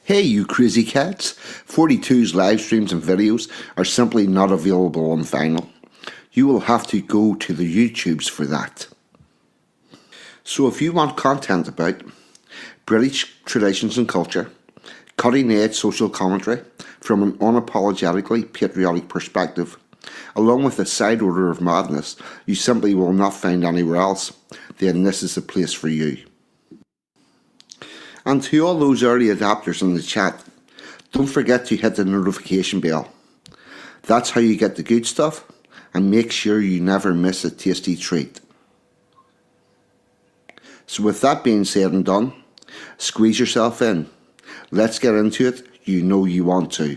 Hey, you crazy cats! 42's live streams and videos are simply not available on vinyl. You will have to go to the YouTubes for that. So if you want content about British traditions and culture, cutting edge social commentary from an unapologetically patriotic perspective, along with a side order of madness you simply will not find anywhere else, then this is the place for you. And to all those early adopters in the chat, don't forget to hit the notification bell. That's how you get the good stuff, and make sure you never miss a tasty treat. So with that being said and done, squeeze yourself in. Let's get into it. You know you want to.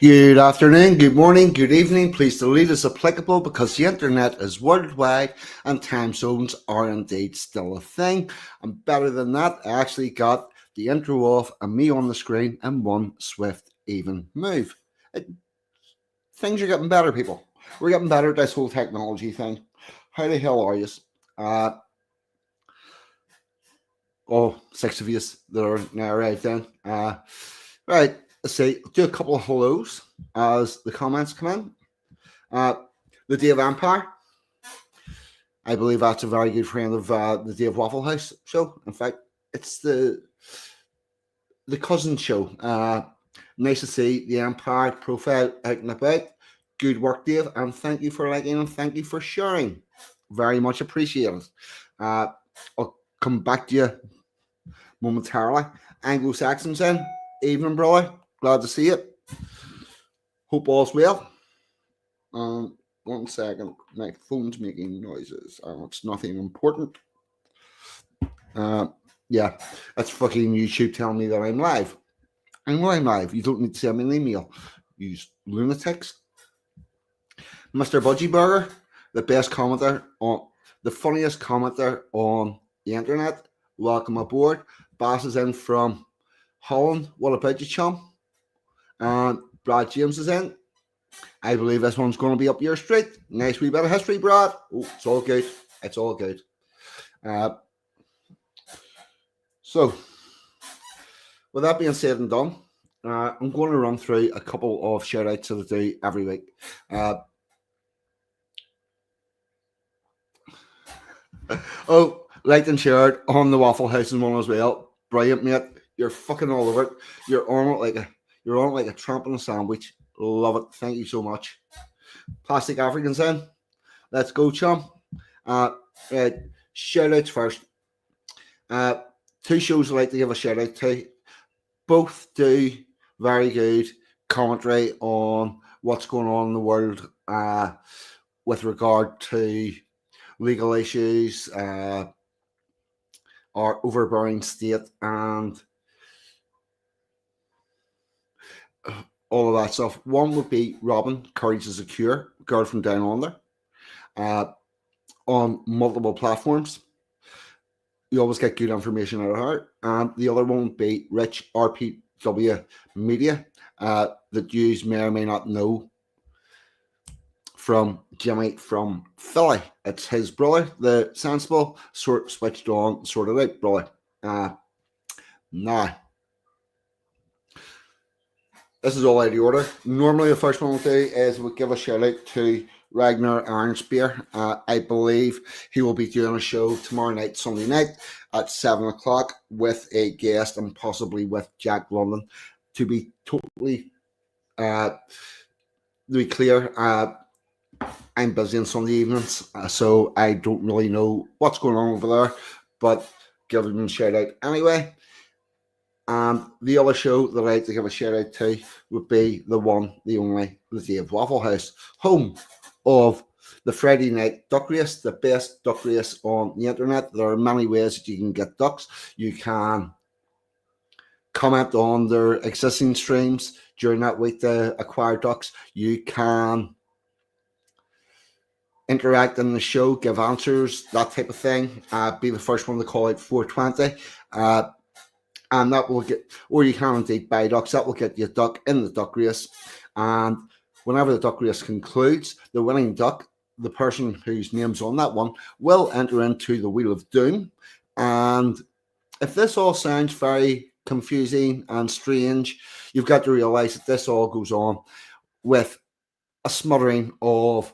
Good afternoon, good morning, good evening. Please delete as applicable because the internet is worldwide and time zones are indeed still a thing. And better than that, I actually got the intro off and me on the screen in one swift, even move. Things are getting better, people. We're getting better at this whole technology thing. How the hell are you? Six of you that are now right then. Right. Let's see, do a couple of hellos as the comments come in. The Day of Empire. I believe that's a very good friend of the Day of Waffle House show. In fact, it's the cousin show. Nice to see the Empire profile out and about. Good work, Dave, and thank you for liking and thank you for sharing. Very much appreciated. I'll come back to you momentarily. Anglo-Saxons in. Evening, brother. Glad to see it. Hope all's well. 1 second. My phone's making noises. It's nothing important. Yeah, that's fucking YouTube telling me that I'm live. I'm live. You don't need to send me an email. You lunatics. Mr. Budgie Burger, the best commenter on the funniest commenter on the internet. Welcome aboard. Bass is in from Holland. What about you, chum? And Brad James is in. I believe this one's going to be up your street. Nice wee bit of history, Brad. Oh, it's all good. It's all good. So, with that being said and done, I'm going to run through a couple of shout-outs that I do every week. Liked and shared on the Waffle House and one as well. Brilliant, mate. You're fucking all over it. You're on it like a tramp on a sandwich. Love it. Thank you so much. Plastic Africans in. Let's go, chum. Shout outs first. Two shows I'd like to give a shout out to. Both do very good commentary on what's going on in the world with regard to legal issues, our overbearing state, and all of that stuff. One would be Robin, Courage is a Cure, Girl from Down Under, on multiple platforms. You always get good information out of her. And the other one would be Rich, RPW Media, that you may or may not know from Jimmy from Philly. It's his brother, the sensible, switched on, sorted out brother. Now, this is all out of order. Normally, the first one we'll do is we'll give a shout out to Ragnar Arnspear. I believe he will be doing a show tomorrow night, Sunday night at 7 o'clock with a guest and possibly with Jack London. To be totally to be clear, I'm busy on Sunday evenings, so I don't really know what's going on over there, but give them a shout out anyway. And the other show that I'd like to give a shout out to would be the one, the only, the Day of Waffle House, home of the Friday night duck race, the best duck race on the internet. There are many ways that you can get ducks. You can comment on their existing streams during that week to acquire ducks. You can interact in the show, give answers, that type of thing. Be the first one to call out 420. and that will get, or you can indeed buy ducks. That will get you a duck in the duck race, and whenever the duck race concludes, the winning duck, the person whose name's on that one, will enter into the Wheel of Doom. And if this all sounds very confusing and strange, you've got to realize that this all goes on with a smothering of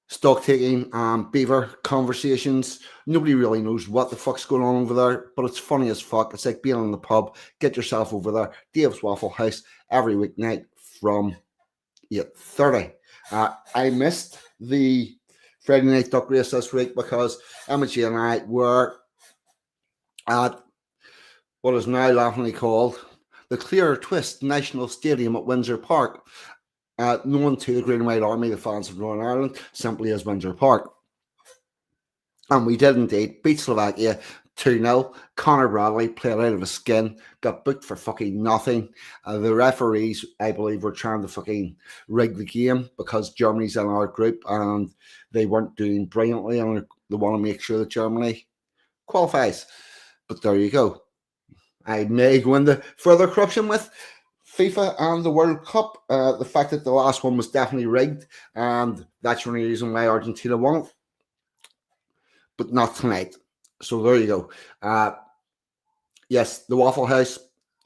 stock taking and beaver conversations. Nobody really knows what the fuck's going on over there, but it's funny as fuck. It's like being in the pub. Get yourself over there. Dave's Waffle House every weeknight from 8:30. I missed the Friday night duck race this week because Emma G and I were at what is now laughingly called the Clear Twist National Stadium at Windsor Park, known to the Green and White Army, the fans of Northern Ireland, simply as Windsor Park. And we did indeed beat Slovakia 2-0. Conor Bradley played out of his skin, got booked for fucking nothing. The referees, I believe, were trying to fucking rig the game because Germany's in our group and they weren't doing brilliantly, and they want to make sure that Germany qualifies. But there you go. I may go into further corruption with FIFA and the World Cup. The fact that the last one was definitely rigged, and that's the only reason why Argentina won it, but not tonight. So there you go. Yes, the Waffle House,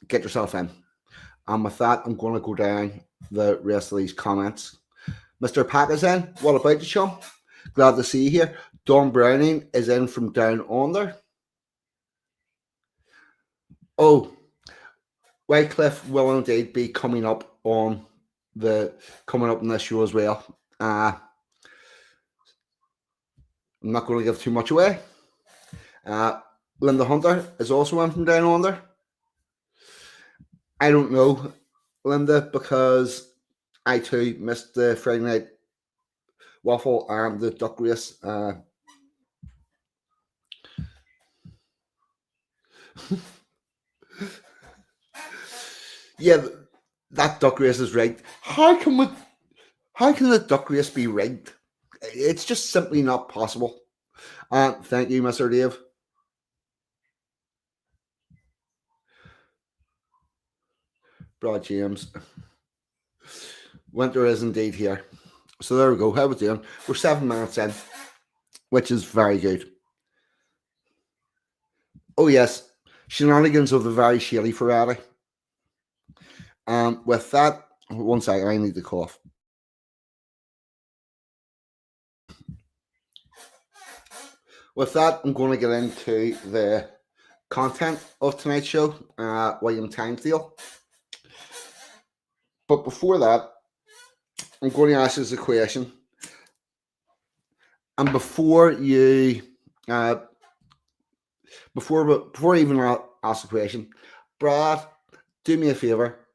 get yourself in. And with that, I'm going to go down the rest of these comments. Mr. Pack is in. What about you, chum? Glad to see you here. Don Browning is in from down under. Oh, Wycliffe will indeed be coming up in this show as well. I'm not going to give too much away. Linda Hunter is also in from down under. I don't know, Linda, because I too missed the Friday night waffle and the duck race. Yeah, that duck race is rigged. How can the duck race be rigged? It's just simply not possible. Thank you, Mr. Dave. Broad James. Winter is indeed here. So there we go. How we doing? We're 7 minutes in, which is very good. Oh yes, shenanigans of the very shady variety. With that, one second, I need to cough. With that, I'm going to get into the content of tonight's show, William Tyndale. But before that, I'm going to ask you a question. And before you, before I even ask the question, Brad, do me a favor,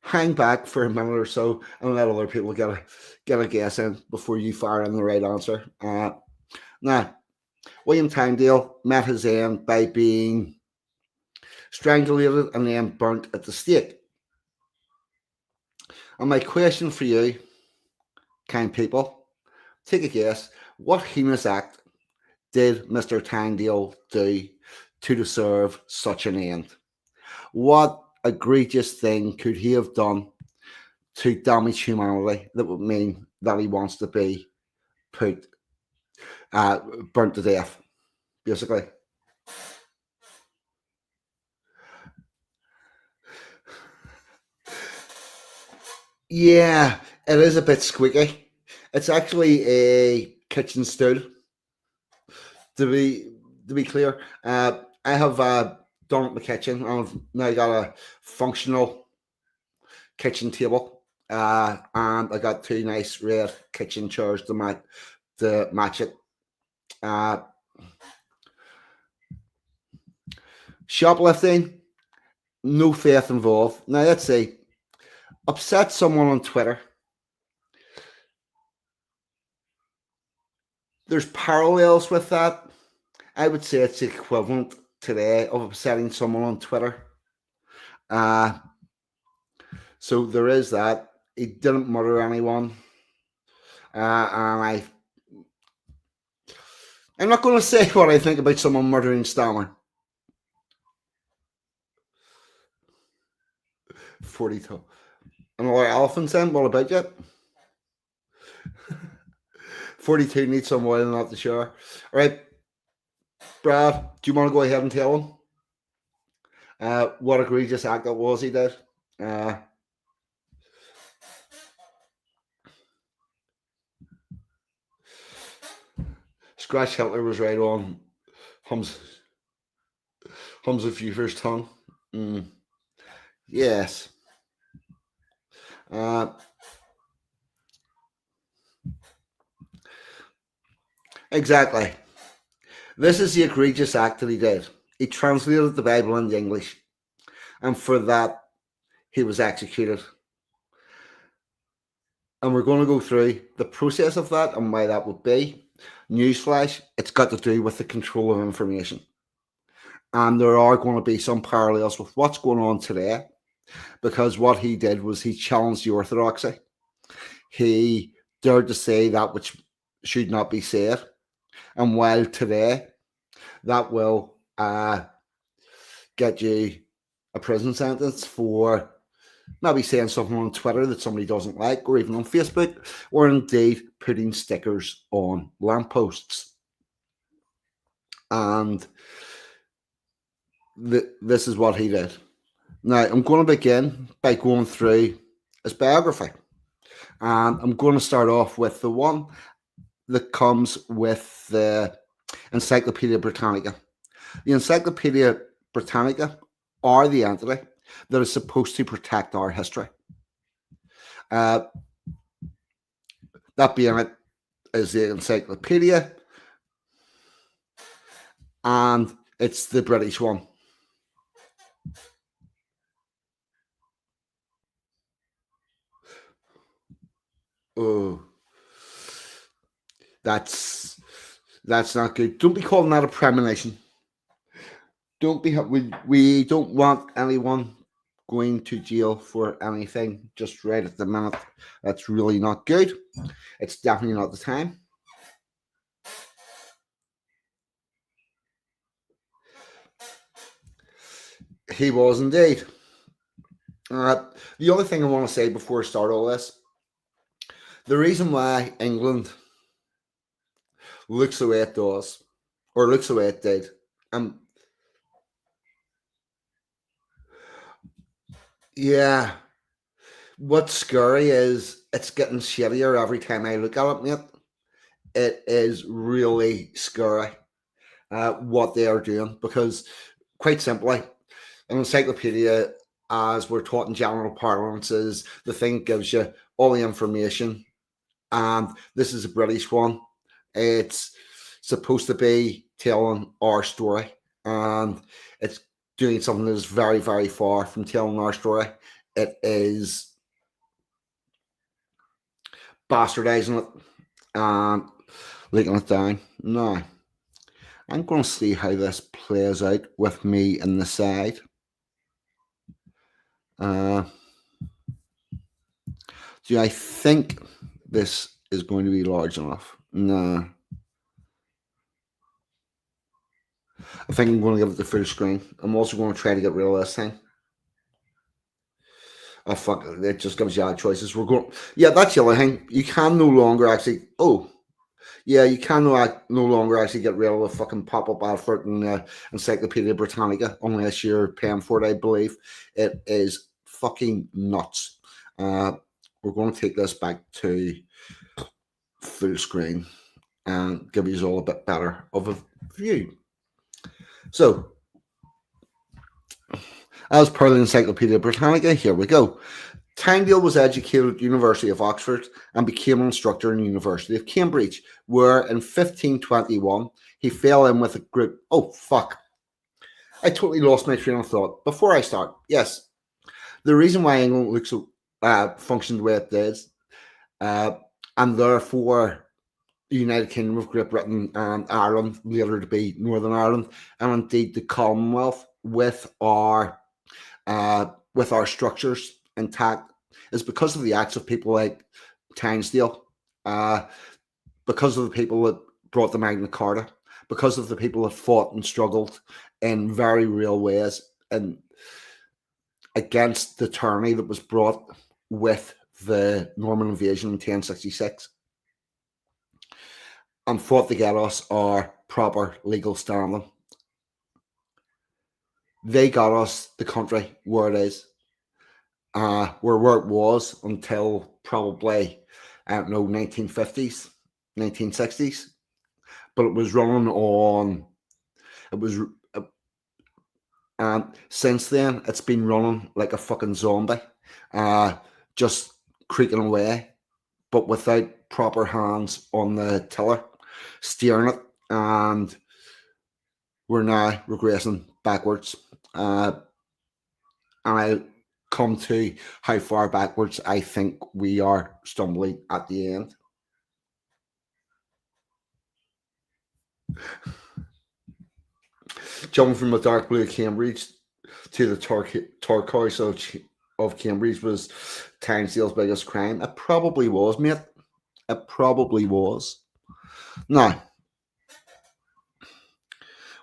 hang back for a minute or so and let other people get a guess in before you fire in the right answer. Now, William Tyndale met his end by being strangulated and then burnt at the stake. And my question for you, kind people, take a guess. What heinous act did Mr. Tyndale do to deserve such an end? What egregious thing could he have done to damage humanity that would mean that he wants to be burnt to death, basically? Yeah, it is a bit squeaky. It's actually a kitchen stool. To be clear, I have done it in the kitchen. I've now got a functional kitchen table, and I got 2 nice red kitchen chairs to match it. Shoplifting, no faith involved. Now let's see. Upset someone on Twitter. There's parallels with that. I would say it's equivalent today of upsetting someone on Twitter. So there is that. He didn't murder anyone. And I'm not going to say what I think about someone murdering Stammer. 42. Another elephant then? What about you? 42 needs some oil, not the shower. All right, Brad, do you want to go ahead and tell him what egregious act it was he did? Scratch Hitler was right on Hums of Futurer's tongue. Yes. Exactly. This is the egregious act that he did. He translated the Bible into English, and for that, he was executed. And we're going to go through the process of that and why that would be. Newsflash, it's got to do with the control of information. And there are going to be some parallels with what's going on today, because what he did was he challenged the orthodoxy. He dared to say that which should not be said. And while today that will get you a prison sentence for maybe saying something on Twitter that somebody doesn't like, or even on Facebook, or indeed putting stickers on lampposts. And this is what he did. Now, I'm going to begin by going through his biography. And I'm going to start off with the one that comes with the Encyclopedia Britannica. The Encyclopedia Britannica are the entity that is supposed to protect our history. That being it is the encyclopedia, and it's the British one. Oh, that's not good. Don't be calling that a premonition. Don't be. We don't want anyone going to jail for anything just right at the minute. That's really not good. It's definitely not the time. He was indeed. The other thing I want to say before I start all this, the reason why England looks the way it does, or looks the way it did, yeah, what's scary is it's getting shittier every time I look at it, mate. It is really scary what they are doing, because quite simply, an encyclopedia, as we're taught in general parlance, is the thing that gives you all the information. And this is a British one. It's supposed to be telling our story, and it's doing something that is very, very far from telling our story. It is bastardizing it and leaking it down. Now, I'm going to see how this plays out with me in the side. Do I think this is going to be large enough? No. I think I'm going to give it the full screen. I'm also going to try to get rid of this thing. Oh, fuck. It just gives you other choices. We're going. Yeah, that's the other thing. You can no longer actually. Oh, yeah, you can no longer actually get rid of the fucking pop-up advert in Encyclopedia Britannica unless you're paying for it, I believe. It is fucking nuts. We're going to take this back to full screen and give you all a bit better of a view. So, as per the Encyclopedia Britannica, here we go. Tyndale was educated at the University of Oxford and became an instructor in the University of Cambridge, where in 1521 he fell in with a group. Oh, fuck. I totally lost my train of thought. Before I start, yes, the reason why England looks functioned the way it did, and therefore the United Kingdom of Great Britain and Ireland, later to be Northern Ireland, and indeed the Commonwealth, with our structures intact, is because of the acts of people like Tyndale, because of the people that brought the Magna Carta, because of the people that fought and struggled in very real ways and against the tyranny that was brought with the Norman invasion in 1066 and fought to get us our proper legal standing. They got us the country where it is, where it was until probably, I don't know, 1950s, 1960s. But it was running on, it was, and since then, it's been running like a fucking zombie, just creaking away, but without proper hands on the tiller, steering it, and we're now regressing backwards. And I come to how far backwards I think we are stumbling at the end. Jumping from the dark blue of Cambridge to the turquoise of Cambridge was Tynesdale's biggest crime. It probably was, mate. It probably was. Now,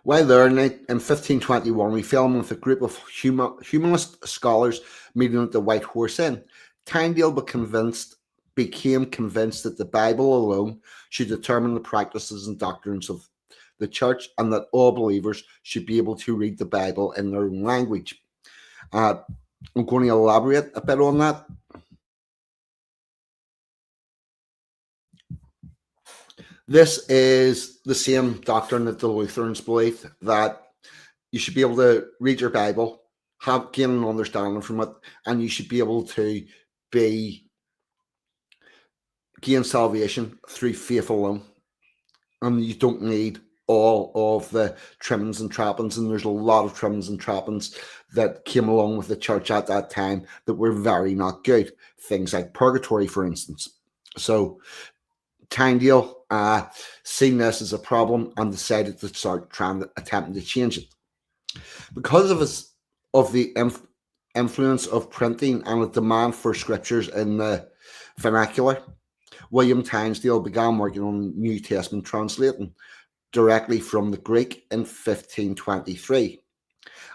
while there in 1521, we fell in with a group of humanist scholars meeting at the White Horse Inn. Tyndale became convinced that the Bible alone should determine the practices and doctrines of the church, and that all believers should be able to read the Bible in their own language. I'm going to elaborate a bit on that. This is the same doctrine that the Lutherans believe, that you should be able to read your Bible, gain an understanding from it, and you should be able to gain salvation through faith alone. And you don't need all of the trimmings and trappings, and there's a lot of trimmings and trappings that came along with the church at that time that were very not good. Things like purgatory, for instance. So Tyndale seen this as a problem and decided to start attempting to change it. Because of the influence of printing and a demand for scriptures in the vernacular, William Tyndale began working on New Testament translating directly from the Greek in 1523.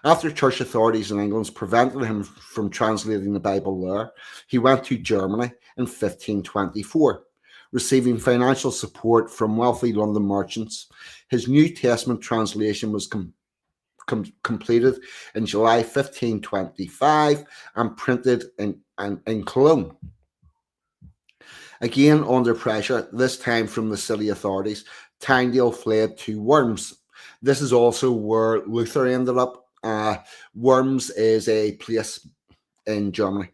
After church authorities in England prevented him from translating the Bible there, he went to Germany in 1524, receiving financial support from wealthy London merchants. His New Testament translation was completed in July 1525 and printed in Cologne. Again, under pressure, this time from the city authorities, Tyndale fled to Worms. This is also where Luther ended up. Worms is a place in Germany.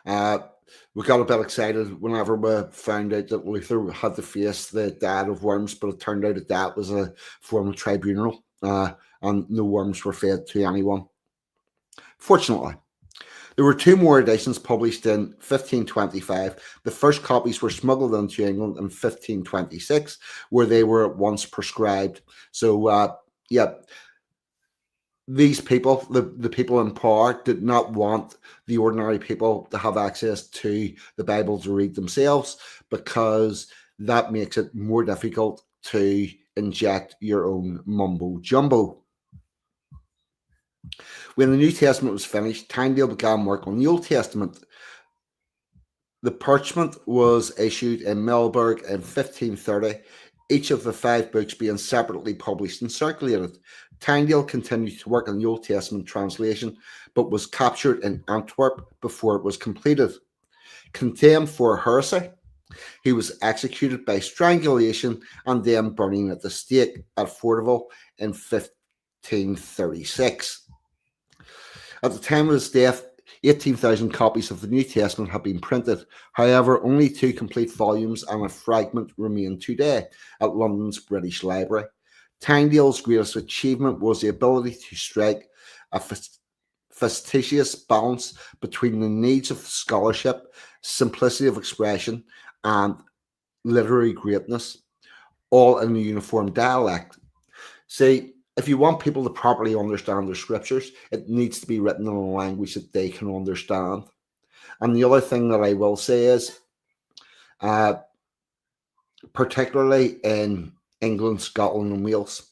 We got a bit excited whenever we found out that Luther had to face the Diet of Worms, but it turned out that was a form of tribunal, and no worms were fed to anyone. Fortunately, there were two more editions published in 1525. The first copies were smuggled into England in 1526, where they were at once prescribed. So, these people, the people in power, did not want the ordinary people to have access to the Bible to read themselves, because that makes it more difficult to inject your own mumbo jumbo. When the New Testament was finished, Tyndale began work on the Old Testament. The parchment was issued in Melbourne in 1530, each of the 5 books being separately published and circulated. Tyndale continued to work on the Old Testament translation, but was captured in Antwerp before it was completed. Condemned for heresy, he was executed by strangulation and then burning at the stake at Fortville in 1536. At the time of his death, 18,000 copies of the New Testament have been printed. However, only 2 complete volumes and a fragment remain today at London's British Library. Tyndale's greatest achievement was the ability to strike a fastidious balance between the needs of scholarship, simplicity of expression, and literary greatness, all in a uniform dialect. See, if you want people to properly understand their scriptures, it needs to be written in a language that they can understand. And the other thing that I will say is, particularly in England, Scotland, and Wales,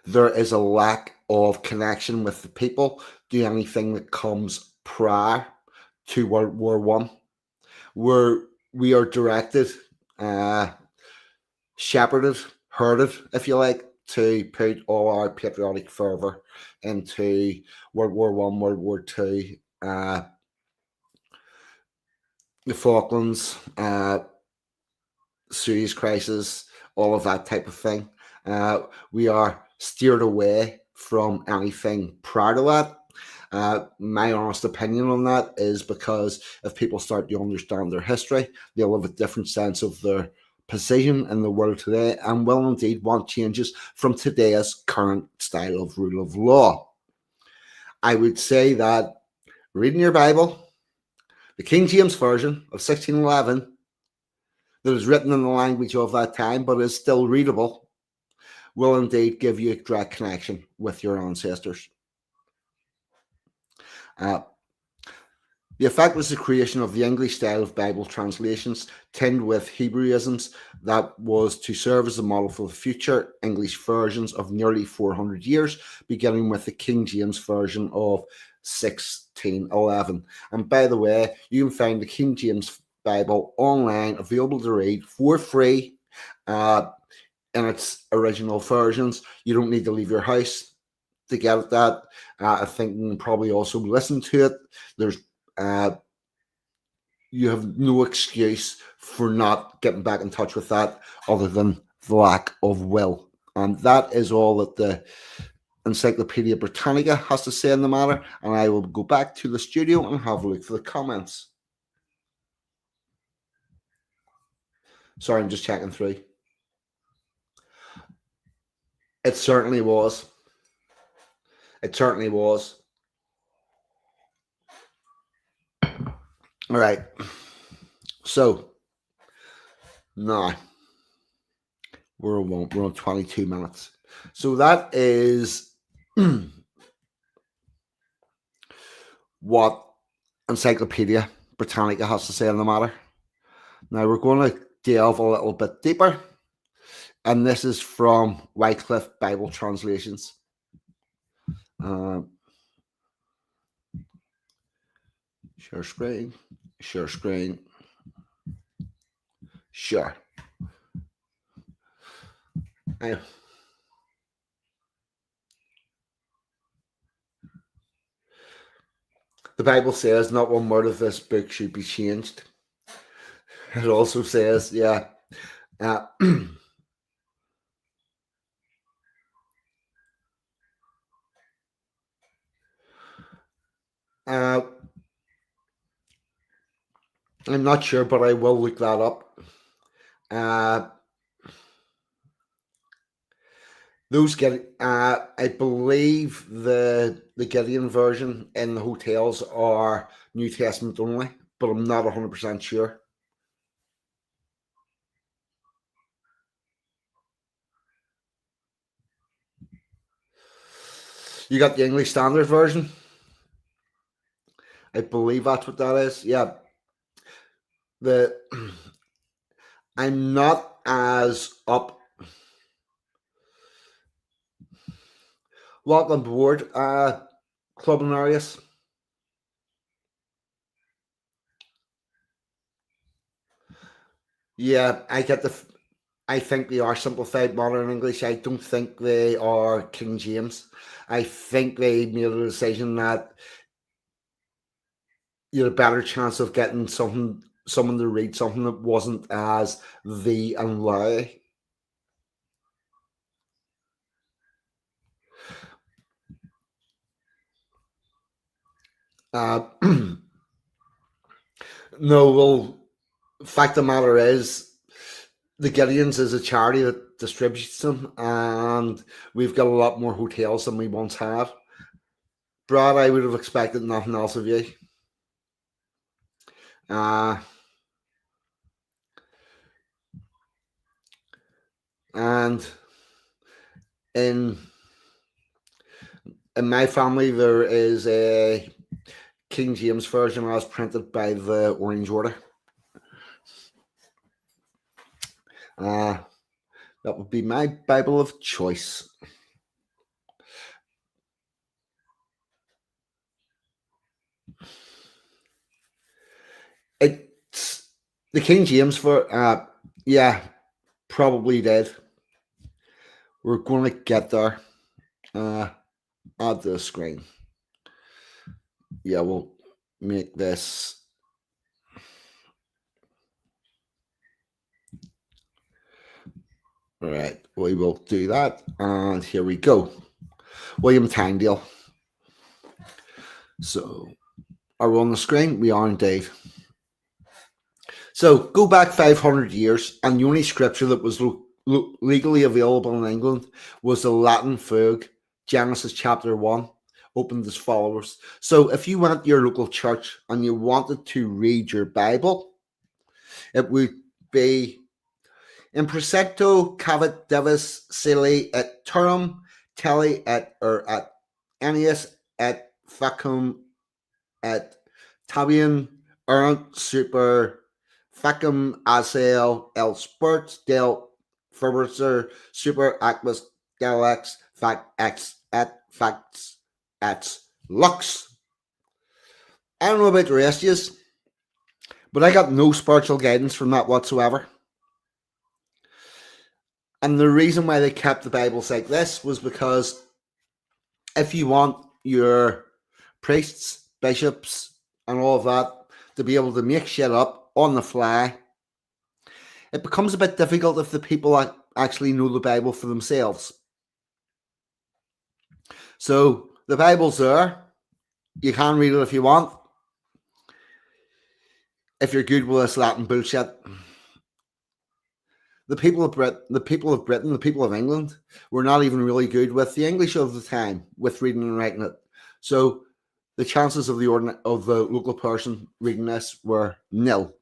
there is a lack of connection with the people do anything that comes prior to World War One, where we are directed, shepherded, herded, if you like, to put all our patriotic fervour into World War One, World War Two, the Falklands, Suez Crisis, all of that type of thing. We are steered away from anything prior to that. My honest opinion on that is because if people start to understand their history, they'll have a different sense of their position in the world today and will indeed want changes from today's current style of rule of law. I would say that reading your Bible, the King James Version of 1611, that is written in the language of that time but is still readable, will indeed give you a direct connection with your ancestors. The effect was the creation of the English style of Bible translations, tinged with Hebraisms, that was to serve as a model for the future English versions of nearly 400 years, beginning with the King James Version of 1611. And by the way, you can find the King James Bible online, available to read for free in its original versions. You don't need to leave your house to get that. I think you can probably also listen to it. There's you have no excuse for not getting back in touch with that other than the lack of will. And that is all that the Encyclopedia Britannica has to say in the matter. And I will go back to the studio and have a look for the comments. Sorry, I'm just checking through. It certainly was. It certainly was. All right. So now we're on 22 minutes. So that is what Encyclopedia Britannica has to say on the matter. Now we're going to delve a little bit deeper, and this is from Wycliffe Bible Translations. Share screen. Sure. Now, the Bible says not one word of this book should be changed. It also says, I'm not sure, but I will look that up. I believe the Gideon version in the hotels are New Testament only, but I'm not 100% sure. You got the English Standard Version? I believe that's what that is. Yeah. I'm not as up. Welcome aboard, Club and Arius. Yeah, I think they are simplified modern English. I don't think they are King James. I think they made a decision that you had a better chance of getting someone to read something that wasn't as thee and thou. No, well, fact of the matter is, the Gideons is a charity that distributes them, and we've got a lot more hotels than we once had. Brad, I would have expected nothing else of you. And in my family, there is a King James version as printed by the Orange Order. That would be my Bible of choice. It's the King James for yeah, probably did. We're going to get there. Add to the screen. Yeah, we'll make this. All right, we will do that. And here we go. William Tyndale. So, are we on the screen? We are indeed. So, go back 500 years, and the only scripture that was legally available in England was the Latin fugue, Genesis chapter 1, opened as follows. So, if you went to your local church and you wanted to read your Bible, it would be in precepto cavit divis celi et turum tele et ennius et facum et tabian erant super facum aseo el spurt del fervor super aquas galax fac ex et facts et lux. I don't know about the rest of you, but I got no spiritual guidance from that whatsoever. And the reason why they kept the Bibles like this was because if you want your priests, bishops, and all of that to be able to make shit up on the fly, it becomes a bit difficult if the people actually know the Bible for themselves. So the Bible's there. You can read it if you want. If you're good with this Latin bullshit. The people of Britain, the people of England were not even really good with the English of the time, with reading and writing it. So the chances of the local person reading this were nil.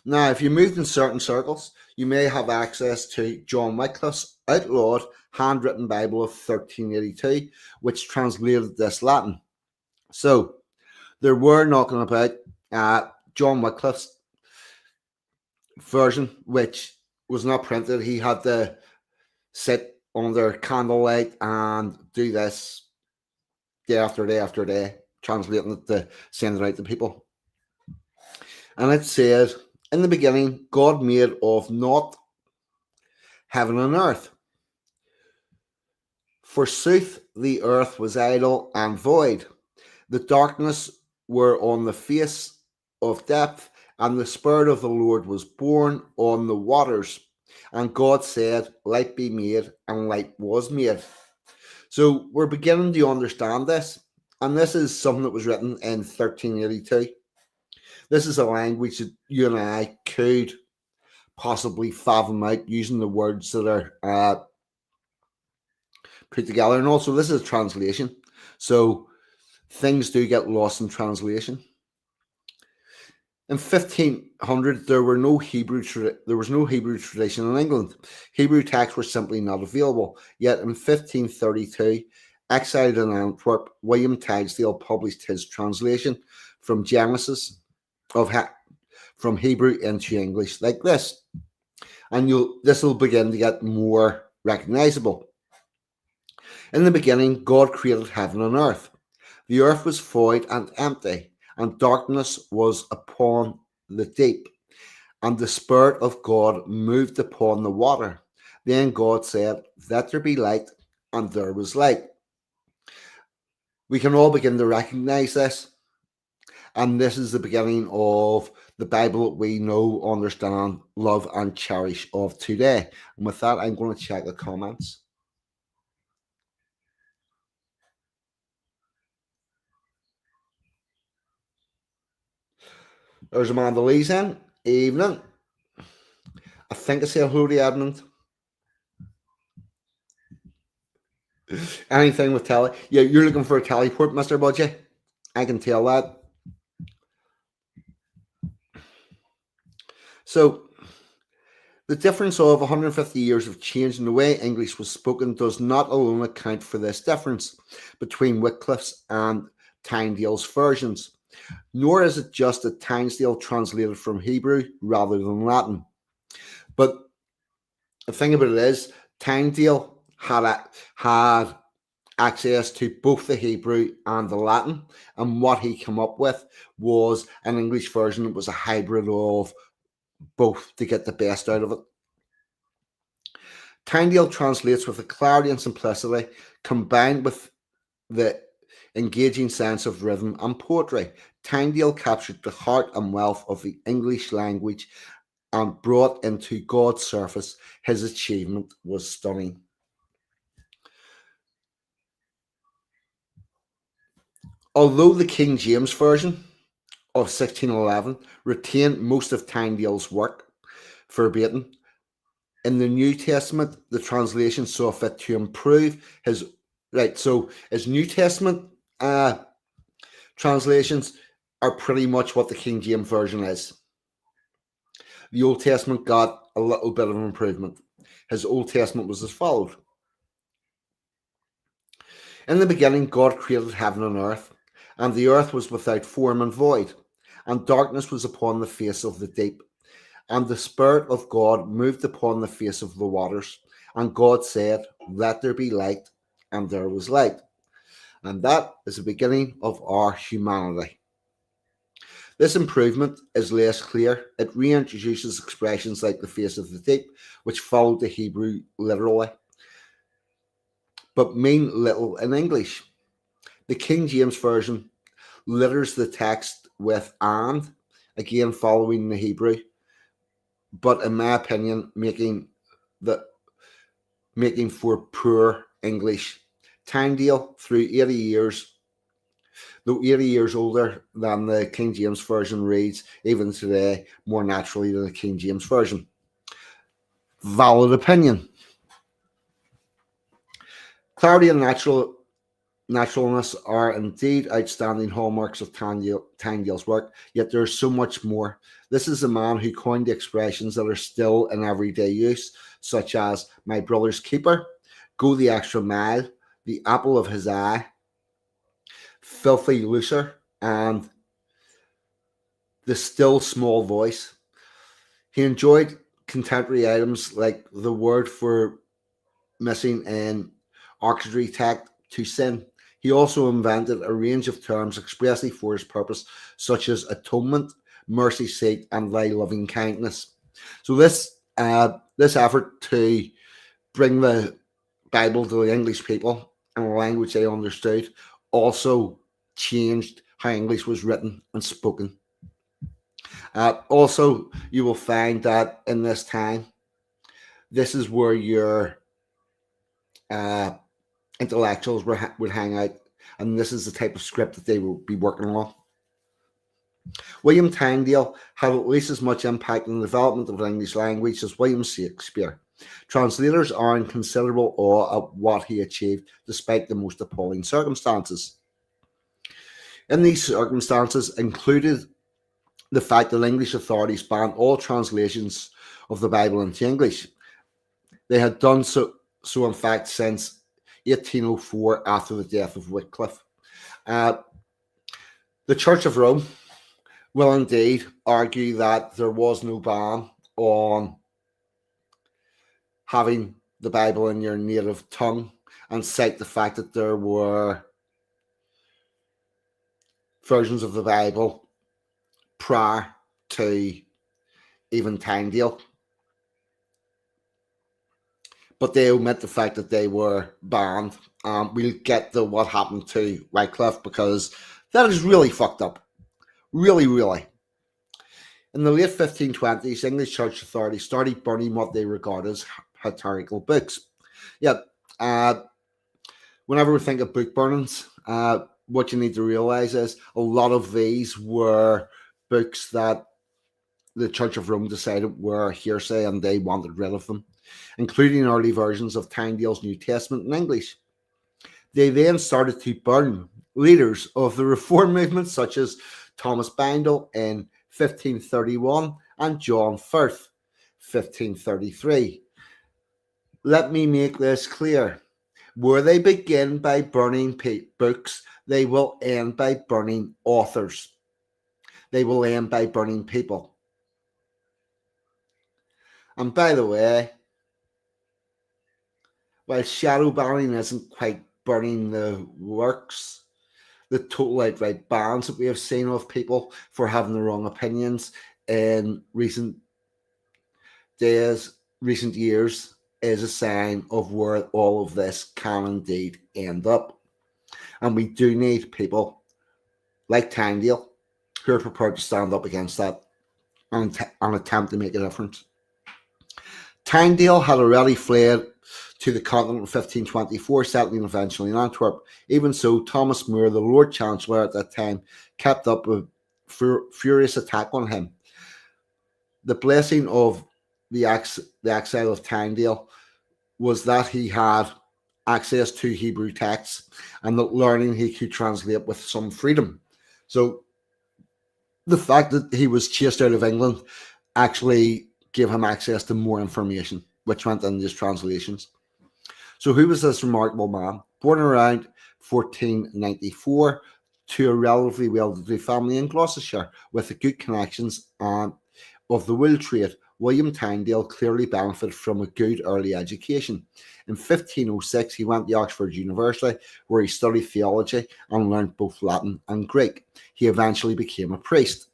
Now, if you moved in certain circles, you may have access to John Wycliffe's outlawed handwritten Bible of 1382, which translated this Latin. So there were knocking about John Wycliffe's version, which was not printed. He had to sit under candlelight and do this day after day after day, translating it to send it out to people. And it said, in the beginning, God made of naught heaven and earth. Forsooth, the earth was idle and void. The darkness were on the face of depth, and the Spirit of the Lord was born on the waters. And God said, light be made, and light was made. So we're beginning to understand this. And this is something that was written in 1382. This is a language that you and I could possibly fathom out using the words that are put together. And also, this is a translation. So things do get lost in translation. In 1500, there was no Hebrew tradition in England. Hebrew texts were simply not available. Yet in 1532, exiled in Antwerp, William Tyndale published his translation from Genesis from Hebrew into English like this, and this will begin to get more recognizable. In the beginning, God created heaven and earth. The earth was void and empty, and darkness was upon the deep, and the Spirit of God moved upon the water. Then God said, let there be light, and there was light. We can all begin to recognize this, and this is the beginning of the Bible that we know, understand, love, and cherish of today. And with that, I'm going to check the comments. There's Amanda Lee's in. Evening. I think I said hello to Edmund. Anything with telly? Yeah, you're looking for a teleport, Mr. Budgie. I can tell that. So, the difference of 150 years of change in the way English was spoken does not alone account for this difference between Wycliffe's and Tyndale's versions, nor is it just that Tyndale translated from Hebrew rather than Latin. But the thing about it is, Tyndale had access to both the Hebrew and the Latin, and what he came up with was an English version that was a hybrid of both to get the best out of it. Tyndale translates with the clarity and simplicity combined with the engaging sense of rhythm and poetry. Tyndale captured the heart and wealth of the English language and brought into God's surface. His achievement was stunning. Although the King James Version of 1611 retained most of Tyndale's work verbatim, in the New Testament, the translation saw fit to improve his So his New Testament translations are pretty much what the King James Version is. The Old Testament got a little bit of an improvement. His Old Testament was as follows. In the beginning, God created heaven and earth, and the earth was without form and void, and darkness was upon the face of the deep. And the Spirit of God moved upon the face of the waters. And God said, let there be light, and there was light. And that is the beginning of our humanity. This improvement is less clear. It reintroduces expressions like the face of the deep, which followed the Hebrew literally, but mean little in English. The King James Version litters the text with and, again following the Hebrew, but in my opinion, making for poor English. Tyndale, through 80 years, though 80 years older than the King James Version, reads, even today, more naturally than the King James Version. Valid opinion. Clarity and naturalness are indeed outstanding hallmarks of Tyndale's work, yet there is so much more. This is a man who coined the expressions that are still in everyday use, such as my brother's keeper, go the extra mile, the apple of his eye, filthy loser, and the still small voice. He enjoyed contemporary items like the word for missing in archetype to sin. He also invented a range of terms expressly for his purpose, such as atonement, mercy seat, and thy loving kindness. So this effort to bring the Bible to the English people in a language they understood also changed how English was written and spoken. Also, you will find that in this time, this is where your intellectuals would hang out, and this is the type of script that they will be working on. William Tyndale had at least as much impact on the development of the English language as William Shakespeare. Translators are in considerable awe at what he achieved despite the most appalling circumstances. In these circumstances included the fact that English authorities banned all translations of the Bible into English. They had done so in fact since 1804 after the death of Wycliffe. The Church of Rome will indeed argue that there was no ban on having the Bible in your native tongue and cite the fact that there were versions of the Bible prior to even Tyndale. But they omit the fact that they were banned. We'll get to what happened to Wycliffe because that is really fucked up. Really, really. In the late 1520s, English church authorities started burning what they regard as heretical books. Yeah, whenever we think of book burnings, what you need to realize is a lot of these were books that the Church of Rome decided were hearsay and they wanted rid of them, including early versions of Tyndale's New Testament in English. They then started to burn leaders of the Reform movement, such as Thomas Bindle in 1531 and John Firth, 1533. Let me make this clear. Where they begin by burning books, they will end by burning authors. They will end by burning people. And by the way, while shadow banning isn't quite burning the works, the total outright bans that we have seen of people for having the wrong opinions in recent days, recent years, is a sign of where all of this can indeed end up. And we do need people like Tyndale who are prepared to stand up against that and attempt to make a difference. Tyndale had already fled to the continent in 1524, settling eventually in Antwerp. Even so, Thomas More, the Lord Chancellor at that time, kept up a furious attack on him. The blessing of the exile of Tyndale was that he had access to Hebrew texts and that learning he could translate with some freedom. So the fact that he was chased out of England actually gave him access to more information, which went into his translations. So who was this remarkable man? Born around 1494 to a relatively well-to-do family in Gloucestershire with the good connections of the wool trade, William Tyndale clearly benefited from a good early education. In 1506, he went to Oxford University, where he studied theology and learned both Latin and Greek. He eventually became a priest.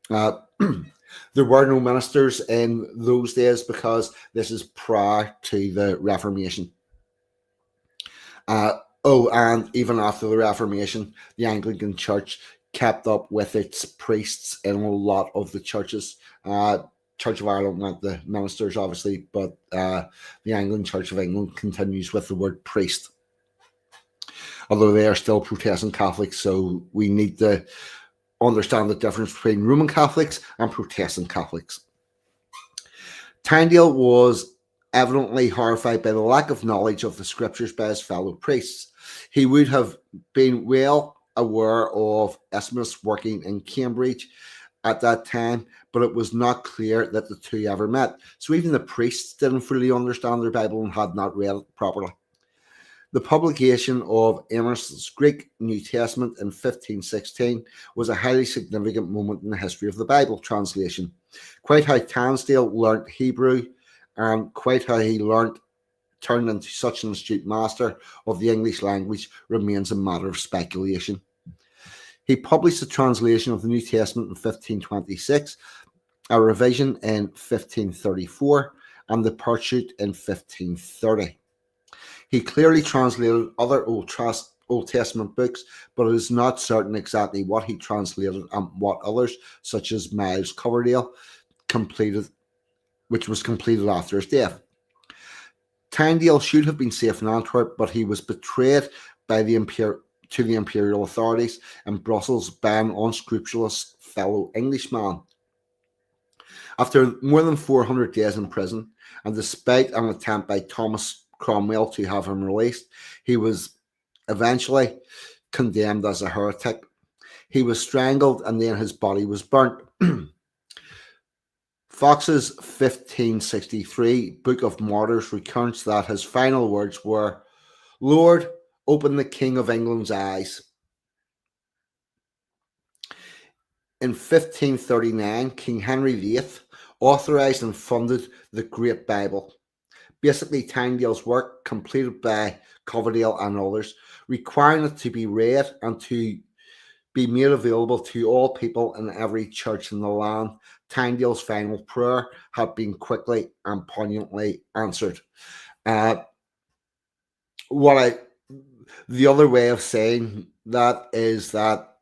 There were no ministers in those days because this is prior to the Reformation. And even after the Reformation, the Anglican Church kept up with its priests in a lot of the churches. Church of Ireland went the ministers, obviously, but the Anglican Church of England continues with the word priest. Although they are still Protestant Catholics, so we need to understand the difference between Roman Catholics and Protestant Catholics. Tyndale was evidently horrified by the lack of knowledge of the scriptures by his fellow priests. He would have been well aware of Esmus working in Cambridge at that time, but it was not clear that the two ever met. So even the priests didn't fully understand their Bible and had not read it properly. The publication of Emerson's Greek New Testament in 1516 was a highly significant moment in the history of the Bible translation. Quite how Tyndale learnt Hebrew and quite how he turned into such an astute master of the English language remains a matter of speculation. He published a translation of the New Testament in 1526, a revision in 1534, and the Pursuit in 1530. He clearly translated other Old Testament books, but it is not certain exactly what he translated and what others, such as Miles Coverdale, completed, which was completed after his death. Tyndale should have been safe in Antwerp, but he was betrayed by the imperial authorities in Brussels by an unscrupulous fellow Englishman. After more than 400 days in prison, and despite an attempt by Thomas Cromwell to have him released, he was eventually condemned as a heretic. He was strangled and then his body was burnt. Fox's 1563 Book of Martyrs recounts that his final words were, "Lord, open the King of England's eyes." In 1539, King Henry VIII authorized and funded the Great Bible. Basically, Tyndale's work, completed by Coverdale and others, requiring it to be read and to be made available to all people in every church in the land. Tyndale's final prayer had been quickly and poignantly answered. The other way of saying that is that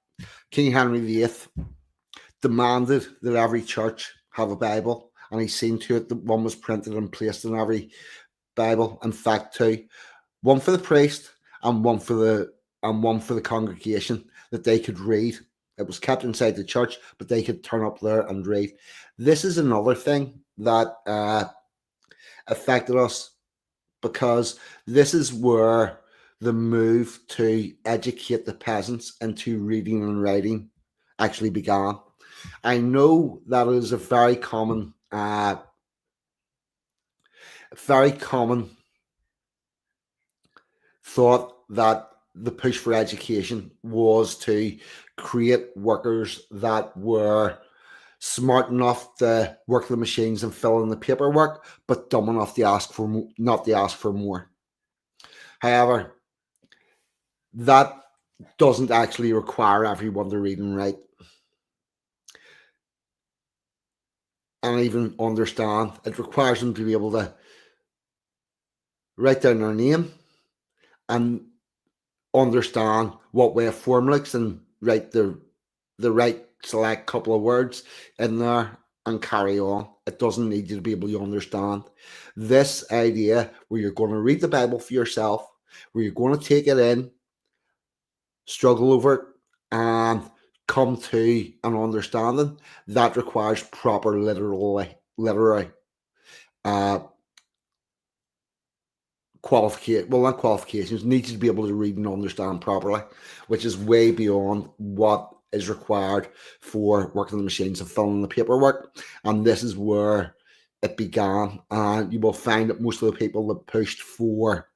King Henry VIII demanded that every church have a Bible, and he seen to it that one was printed and placed in every Bible. In fact, two, one for the priest and one for the congregation, that they could read. It was kept inside the church, but they could turn up there and read. This is another thing that affected us, because this is where the move to educate the peasants into reading and writing actually began. I know that is a very common thought that the push for education was to create workers that were smart enough to work the machines and fill in the paperwork, but dumb enough to not to ask for more. However, that doesn't actually require everyone to read and write and even understand. It requires them to be able to write down their name and understand what way a form looks and write the right select couple of words in there and carry on. It doesn't need you to be able to understand. This idea where you're going to read the Bible for yourself, where you're going to take it in, struggle over it, and come to an understanding, that requires proper literary uh, not qualifications, needs to be able to read and understand properly, which is way beyond what is required for working the machines and filling the paperwork. And this is where it began. And you will find that most of the people that pushed for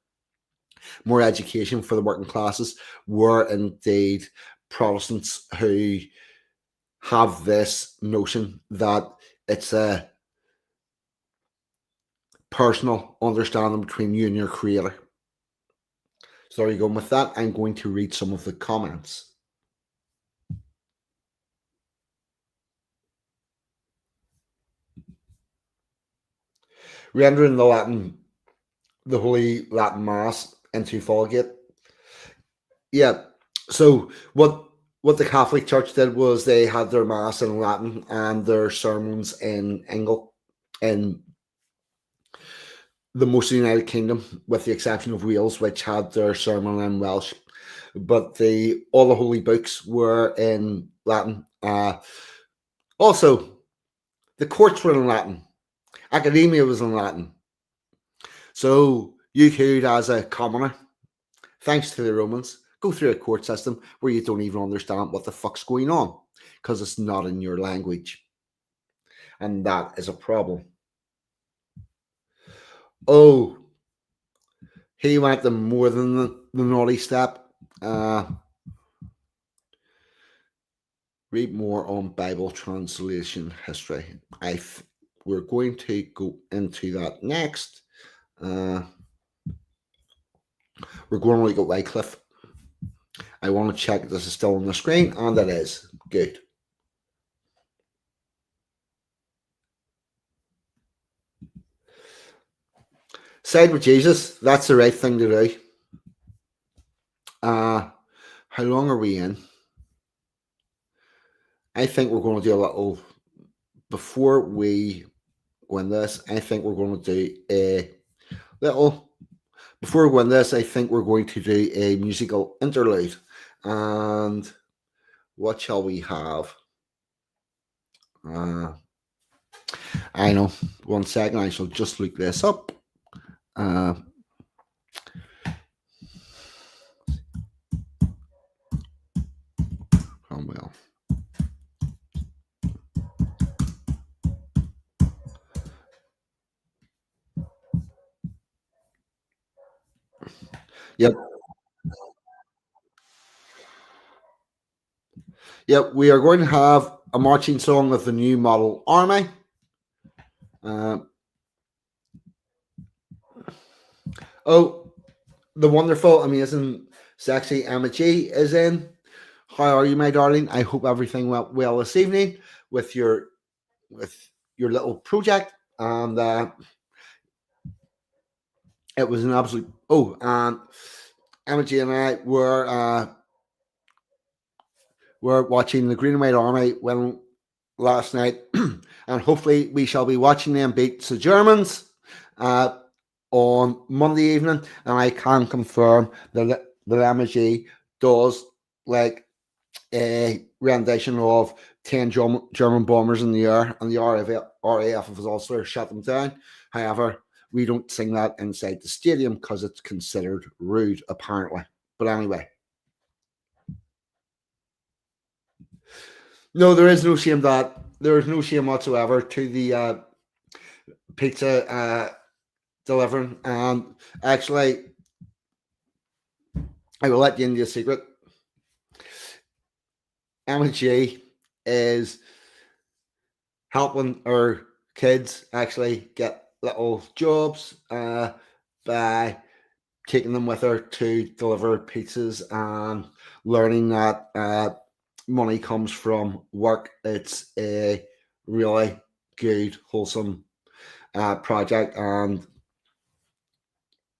more education for the working classes were indeed Protestants who have this notion that it's a personal understanding between you and your creator. So there you go. With that, I'm going to read some of the comments. Rendering the Holy Latin Mass into Vulgate. Yeah. So what the Catholic Church did was they had their Mass in Latin and their sermons in the most of the United Kingdom, with the exception of Wales, which had their sermon in Welsh. But all the holy books were in Latin. Also, the courts were in Latin. Academia was in Latin. So you could, as a commoner, thanks to the Romans, go through a court system where you don't even understand what the fuck's going on because it's not in your language. And that is a problem. Oh, he went to more than the naughty step. Read more on Bible translation history. We're going to go into that next. We're going to look at Wycliffe. I want to check if this is still on the screen, and it is. Good. Side with Jesus. That's the right thing to do. How long are we in? I think we're going to do a little before we win this. I think we're going to do a little before we win this. I think we're going to do a musical interlude. And what shall we have? I know. 1 second. I shall just look this up. Cromwell. Yep. Yep. We are going to have a marching song of the new model army. The wonderful, amazing, sexy Emma G is in. How are you, my darling? I hope everything went well this evening with your little project, and it was an absolute. Oh, and Emma G and I were watching the Green and White Army last night, and hopefully we shall be watching them beat the Germans on Monday evening. And I can confirm that Emma G does like a rendition of 10 German bombers in the air, and the RAF has also shut them down. However, we don't sing that inside the stadium because it's considered rude, apparently. But anyway. No, there is no shame that. There is no shame whatsoever to the pizza delivering. And actually, I will let you into a secret. Emma G is helping our kids actually get little jobs by taking them with her to deliver pizzas and learning that money comes from work. It's a really good, wholesome project, and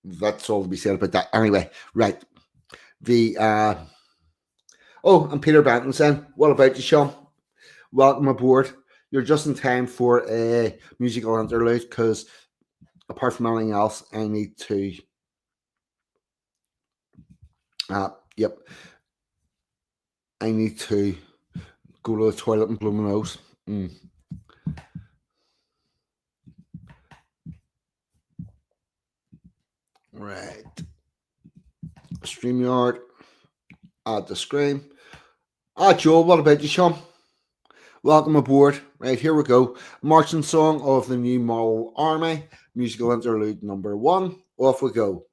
that's all to be said about that. Anyway, right. The oh, and Peter Benton saying, "What about you, Sean? Welcome aboard. You're just in time for a musical interlude because, apart from anything else, I need to. Yep, I need to go to the toilet and blow my nose. Right. StreamYard. Add the screen. Joel, what about you, Sean? Welcome aboard. Right, here we go. Marching song of the New Model Army. Musical interlude number 1. Off we go.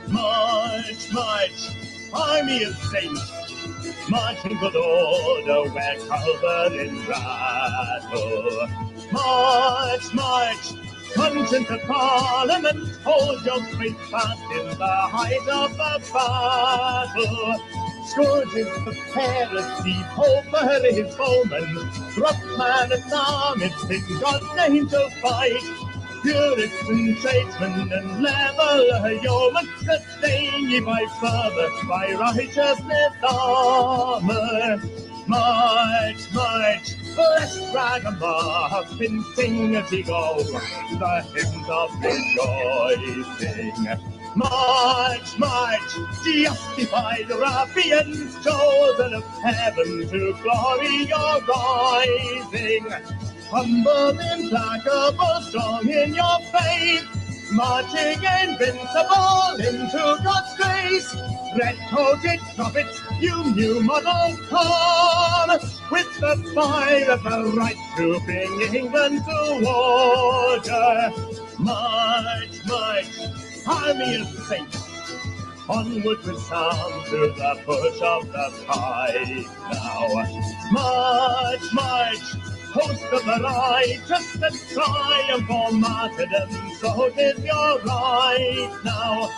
March, march, army of saints, marching for the order where Calvary in battle. March, march, conscience of Parliament, hold your faith fast in the height of the battle. Scourges of heresy, over his foemen, rough man and arm, it's in God's name to fight. Puritan tradesmen and level yeomen, sustain ye by service, by righteousness armor. March, march, let's brag a muffin, sing as ye go, the hymns of rejoicing. March, march, justified ruffians, chosen of heaven to glory you're rising. Humble, implacable, strong in your faith, marching invincible into God's grace. Red-coated prophets, you new model come, with the fire of the right to bring England to order. March, march, army of saints, onward with sound to the push of the pike now. March, march, host of the righteous, the triumph for martyrdom, so tis your right now.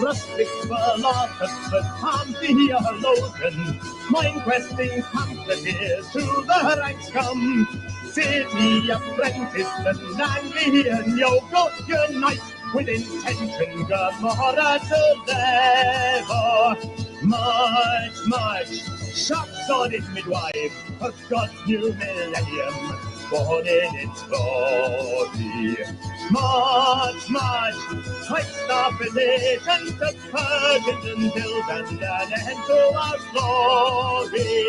Rustic philosophers, calm theologians, mind-questing pamphleteers to the ranks come. City apprentice and Anglican yoke unite with intention, Gomorrah to deliver. March, march, sharp-sworded midwife of God's new millennium, born in its glory. March, march, Christ our physician, to purge and build and an end to our glory.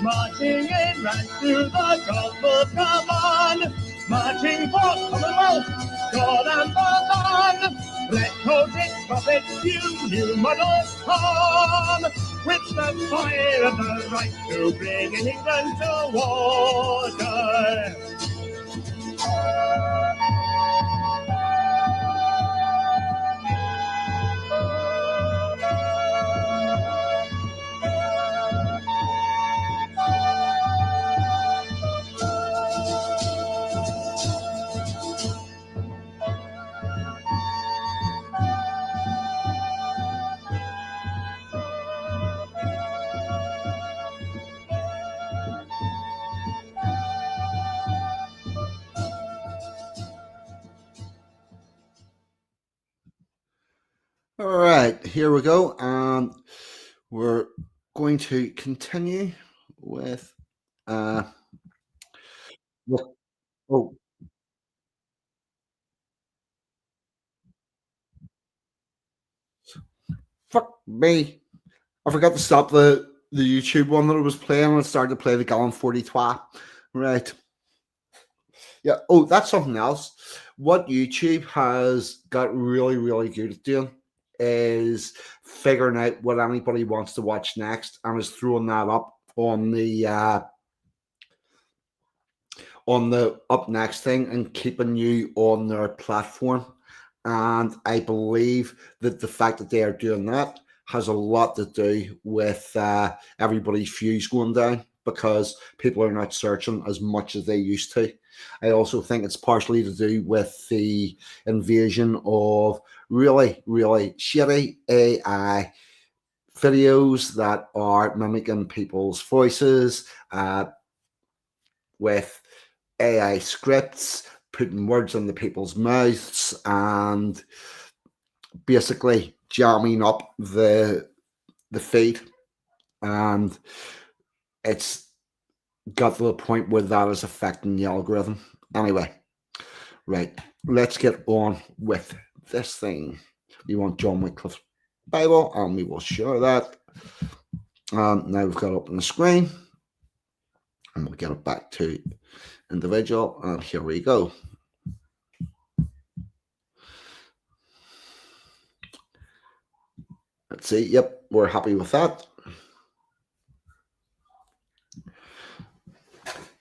Marching in ranks to the gospel's command, marching for Commonwealth, God and the land. Red-coated prophets, you new models come, with the fire of the right to bring England to order. All right, here we go. We're going to continue with. Oh, fuck me! I forgot to stop the YouTube one that I was playing, and I started to play the Gallon 40 Twa. Right. Yeah. Oh, that's something else. What YouTube has got really, really good at doing is figuring out what anybody wants to watch next and is throwing that up on the up next thing and keeping you on their platform. And I believe that the fact that they are doing that has a lot to do with everybody's views going down, because people are not searching as much as they used to. I also think it's partially to do with the invasion of really, really shitty AI videos that are mimicking people's voices, with AI scripts, putting words into people's mouths, and basically jamming up the feed. And it's got to the point where that is affecting the algorithm. Anyway, right, let's get on with this thing. We want John Wycliffe's Bible, and we will share that. Now we've got it up on the screen, and we'll get it back to individual, and here we go. Let's see. Yep, we're happy with that.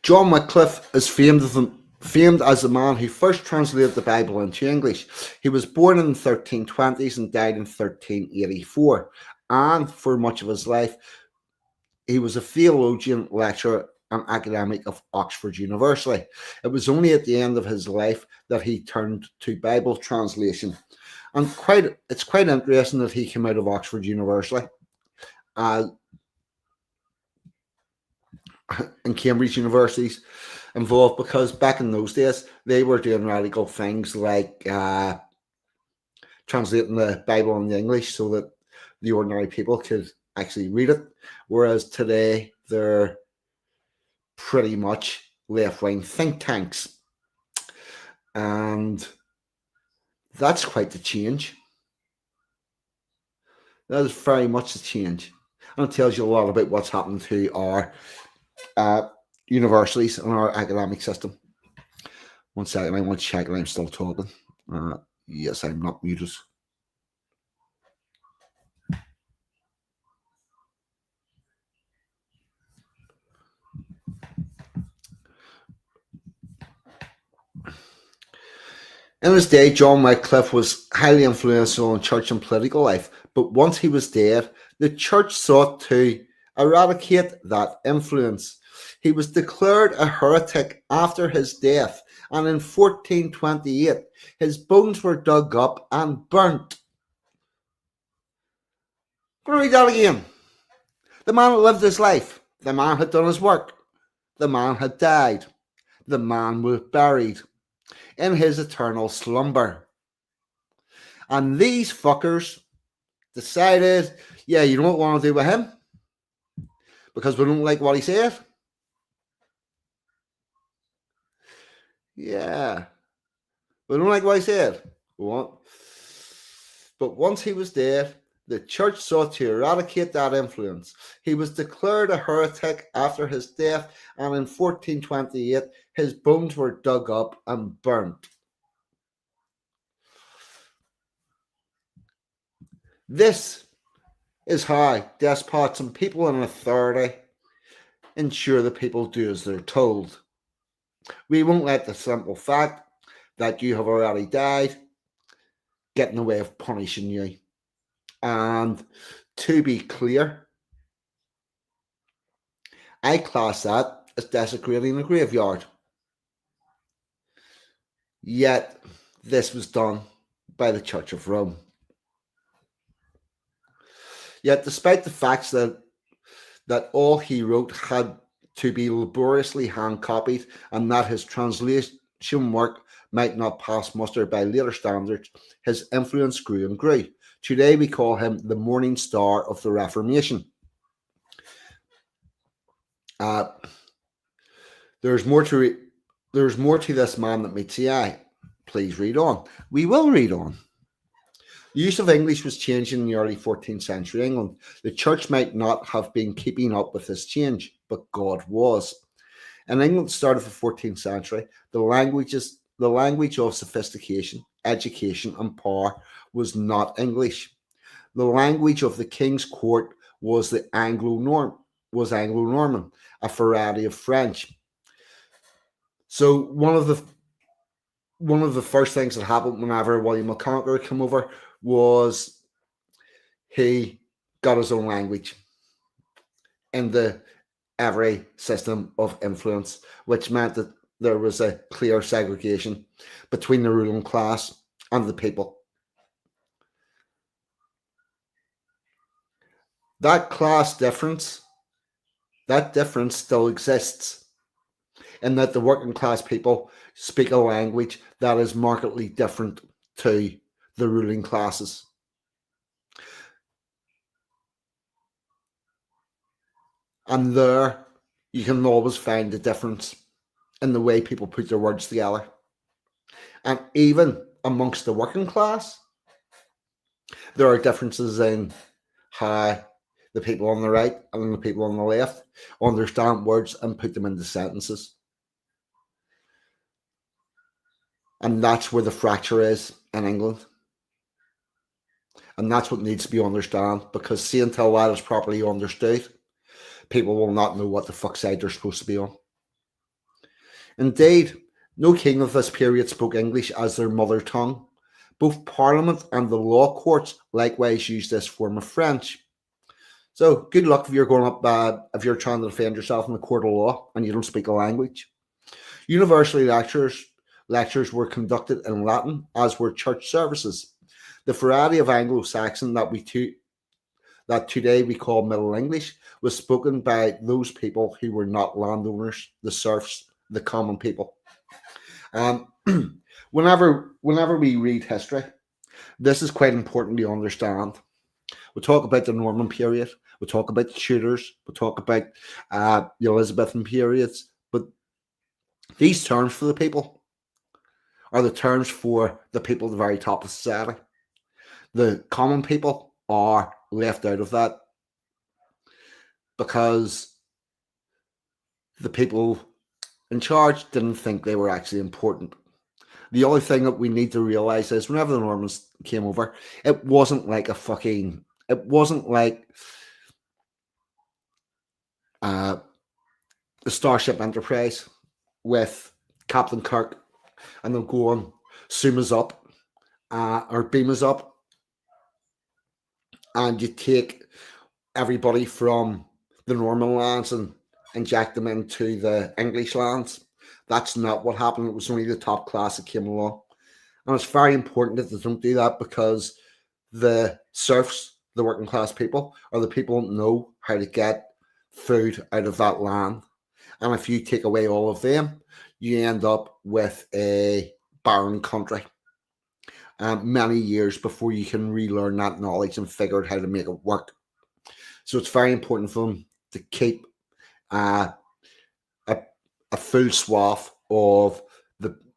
John Wycliffe is famed as the man who first translated the Bible into English. He was born in the 1320s and died in 1384. And for much of his life, he was a theologian, lecturer, and academic of Oxford University. It was only at the end of his life that he turned to Bible translation. And it's quite interesting that he came out of Oxford University and Cambridge universities involved, because back in those days they were doing radical things like translating the Bible into English so that the ordinary people could actually read it, whereas today they're pretty much left-wing think tanks. And that's quite the change. That is very much a change. And it tells you a lot about what's happened to our universities and our academic system. 1 second, I want to check that I'm still talking. Yes, I'm not muted. In his day, John Wycliffe was highly influential in church and political life, but once he was dead, the church sought to eradicate that influence. He was declared a heretic after his death, and in 1428, his bones were dug up and burnt. I'm going to read that again. The man had lived his life. The man had done his work. The man had died. The man was buried in his eternal slumber. And these fuckers decided, yeah, you know what we want to do with him? Because we don't like what he said. Yeah. We don't like what he said. But once he was dead, the church sought to eradicate that influence. He was declared a heretic after his death, and in 1428, his bones were dug up and burnt. This is how despots and people in authority ensure that people do as they're told. We won't let the simple fact that you have already died get in the way of punishing you. And to be clear, I class that as desecrating a graveyard. Yet this was done by the Church of Rome. Yet despite the facts that all he wrote had to be laboriously hand-copied and that his translation work might not pass muster by later standards, his influence grew and grew. Today we call him the morning star of the Reformation. There's more to this man that meets the eye. Please read on. We will read on. The use of English was changing in the early 14th century England. The church might not have been keeping up with this change, but God was. In England, start of the 14th century, the language of sophistication, education, and power was not English. The language of the king's court was the Anglo-Norman, a variety of French. So one of the first things that happened whenever William the Conqueror came over was he got his own language in every system of influence, which meant that there was a clear segregation between the ruling class and the people. That difference still exists, in that the working class people speak a language that is markedly different to the ruling classes. And there you can always find the difference in the way people put their words together. And even amongst the working class, there are differences in how the people on the right and the people on the left understand words and put them into sentences. And that's where the fracture is in England. And that's what needs to be understood, because see, until that is properly understood, people will not know what the fuck side they're supposed to be on. Indeed, no king of this period spoke English as their mother tongue. Both Parliament and the law courts likewise used this form of French. So good luck if you're going up, if you're trying to defend yourself in the court of law and you don't speak a language. University lectures were conducted in Latin, as were church services. The variety of Anglo-Saxon that today we call Middle English was spoken by those people who were not landowners, the serfs, the common people. Whenever we read history, this is quite important to understand. We'll talk about the Norman period, we'll talk about the Tudors, we'll talk about the Elizabethan periods, but these terms for the people are the terms for the people at the very top of society. The common people are left out of that because the people in charge didn't think they were actually important. The only thing that we need to realize is whenever the Normans came over, it wasn't like the Starship Enterprise with Captain Kirk and they'll go on, zoom us up or beam us up, and you take everybody from the Norman lands and inject them into the English lands. That's not what happened. It was only the top class that came along. And it's very important that they don't do that, because the serfs, the working class people, are the people that know how to get food out of that land. And if you take away all of them, you end up with a barren country. Many years before you can relearn that knowledge and figure out how to make it work. So it's very important for them to keep a full swath of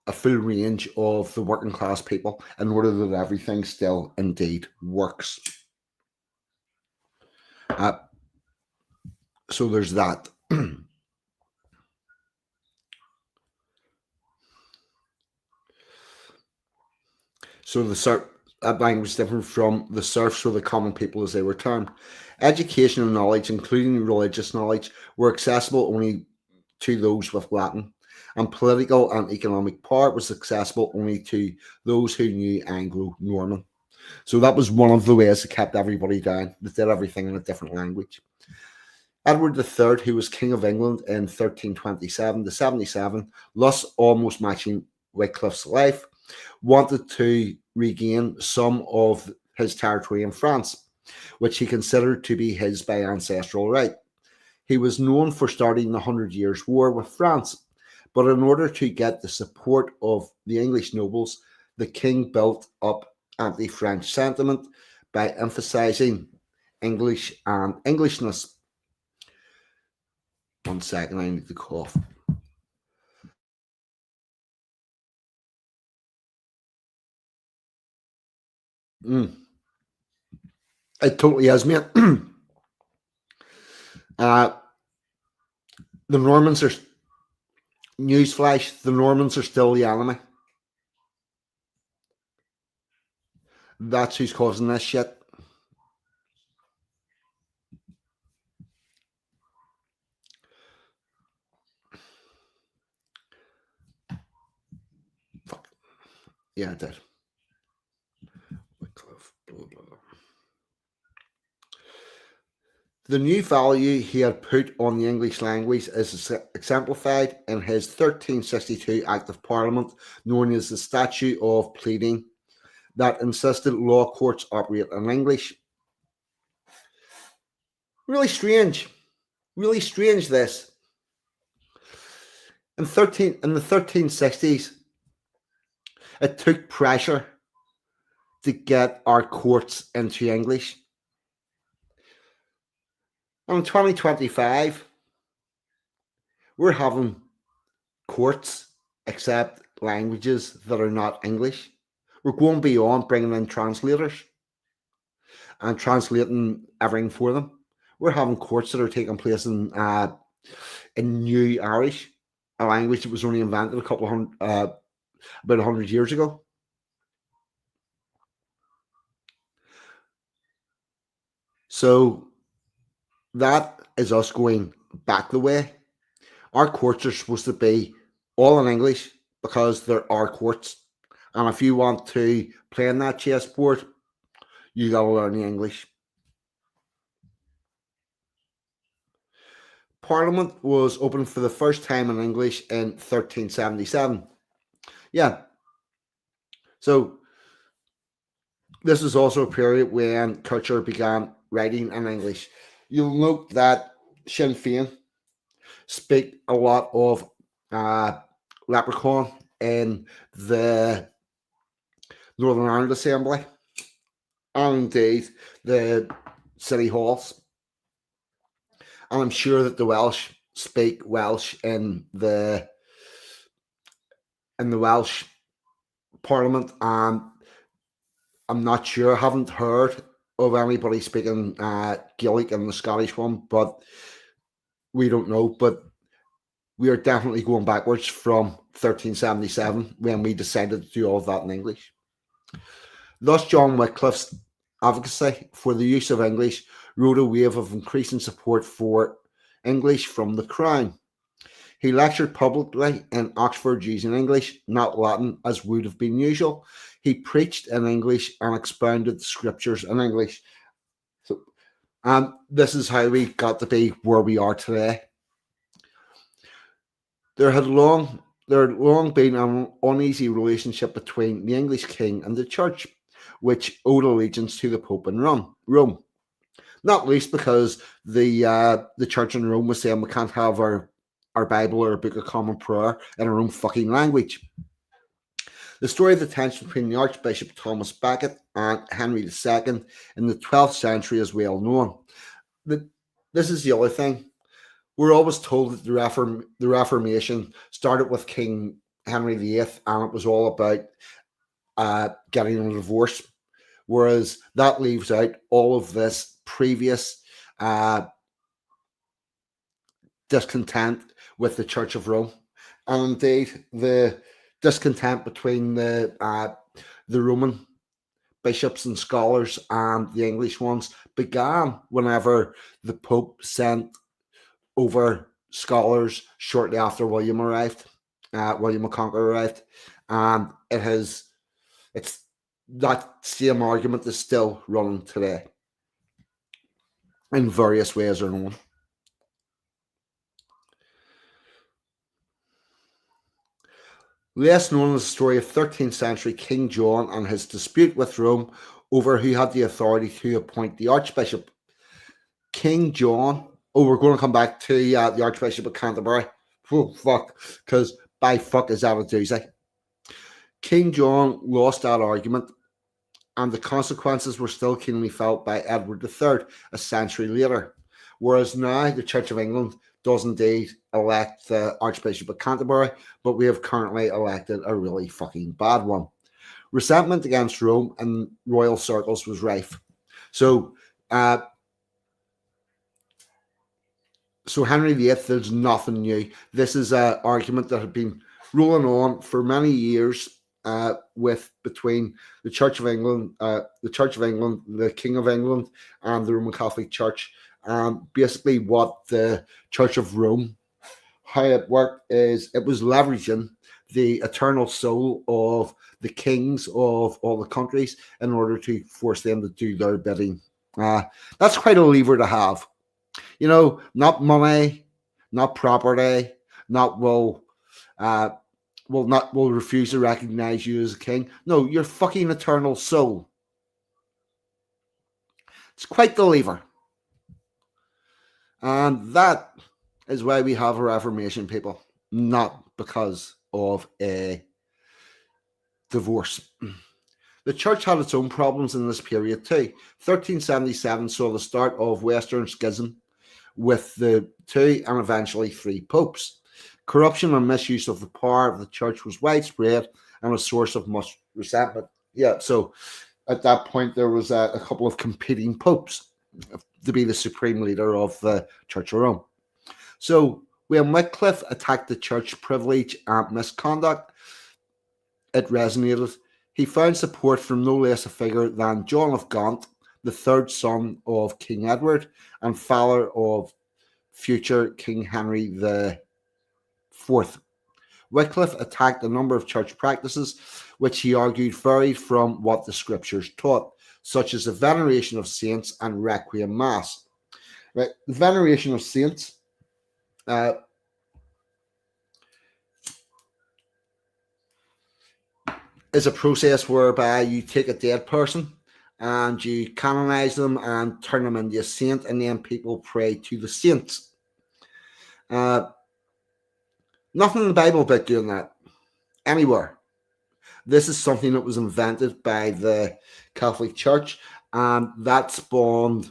a full range of the working class people in order that everything still indeed works. So there's that. So that language is different from the serfs or the common people as they were termed. Education and knowledge, including religious knowledge, were accessible only to those with Latin, and political and economic power was accessible only to those who knew Anglo-Norman. So that was one of the ways that kept everybody down. They did everything in a different language. Edward III, who was King of England in 1327 to 77, thus almost matching Wycliffe's life, wanted to regain some of his territory in France, which he considered to be his by ancestral right. He was known for starting the 100 Years' War with France, but in order to get the support of the English nobles, the king built up anti-French sentiment by emphasizing English and Englishness. 1 second, I need to cough. It totally is, mate. The Normans are Newsflash, the Normans are still the enemy. That's who's causing this shit. Fuck. Yeah, I did. The new value he had put on the English language is exemplified in his 1362 Act of Parliament, known as the Statute of Pleading, that insisted law courts operate in English. Really strange this. In the 1360s, it took pressure to get our courts into English. And in 2025, we're having courts accept languages that are not English. We're going beyond bringing in translators and translating everything for them. We're having courts that are taking place in New Irish, a language that was only invented about 100 years ago. So that is us going back the way. Our courts are supposed to be all in English because they're our courts. And if you want to play in that chessboard, you got to learn the English. Parliament was opened for the first time in English in 1377. Yeah. So this is also a period when culture began writing in English. You'll note that Sinn Féin speak a lot of leprechaun in the Northern Ireland Assembly and indeed the city halls. And I'm sure that the Welsh speak Welsh in the Welsh Parliament, and I'm not sure. I haven't heard of anybody speaking Gaelic in the Scottish one, but we don't know. But we are definitely going backwards from 1377 when we decided to do all of that in English. Thus, John Wycliffe's advocacy for the use of English rode a wave of increasing support for English from the Crown. He lectured publicly in Oxford using English, not Latin, as would have been usual. He preached in English and expounded the scriptures in English. So, this is how we got to be where we are today. There had long been an uneasy relationship between the English king and the church, which owed allegiance to the Pope in Rome. Not least because the church in Rome was saying we can't have our Bible or a Book of Common Prayer in our own fucking language. The story of the tension between the Archbishop Thomas Becket and Henry II in the 12th century is well known. This is the other thing. We're always told that the Reformation started with King Henry VIII and it was all about getting a divorce, whereas that leaves out all of this previous discontent with the Church of Rome, and indeed the discontent between the Roman bishops and scholars and the English ones began whenever the Pope sent over scholars shortly after William the Conqueror arrived, and it's that same argument is still running today in various ways or known. Less known is the story of 13th century King John and his dispute with Rome over who had the authority to appoint the Archbishop. King John, we're going to come back to the Archbishop of Canterbury. Oh, fuck, because by fuck is that a doozy. King John lost that argument, and the consequences were still keenly felt by Edward III a century later, whereas now the Church of England does indeed elect the Archbishop of Canterbury, but we have currently elected a really fucking bad one. Resentment against Rome in royal circles was rife. So So Henry VIII is nothing new. This is an argument that had been rolling on for many years between the Church of England, the King of England, and the Roman Catholic Church. Basically, what the Church of Rome, how it worked is it was leveraging the eternal soul of the kings of all the countries in order to force them to do their bidding. That's quite a lever to have. You know, not money, not property, not will refuse to recognize you as a king. No, your fucking eternal soul. It's quite the lever. And that is why we have a Reformation, people, not because of a divorce. The church had its own problems in this period too. 1377 saw the start of Western Schism with the 2 and eventually 3 popes. Corruption and misuse of the power of the church was widespread and a source of much resentment. Yeah, so at that point there was a couple of competing popes to be the supreme leader of the Church of Rome. So when Wycliffe attacked the church privilege and misconduct, it resonated. He found support from no less a figure than John of Gaunt, the third son of King Edward and father of future King Henry IV. Wycliffe attacked a number of church practices which he argued varied from what the scriptures taught, such as the veneration of saints and requiem mass. Right, the veneration of saints is a process whereby you take a dead person and you canonize them and turn them into a saint, and then people pray to the saints. Nothing in the Bible about doing that anywhere. This is something that was invented by the Catholic Church, and that spawned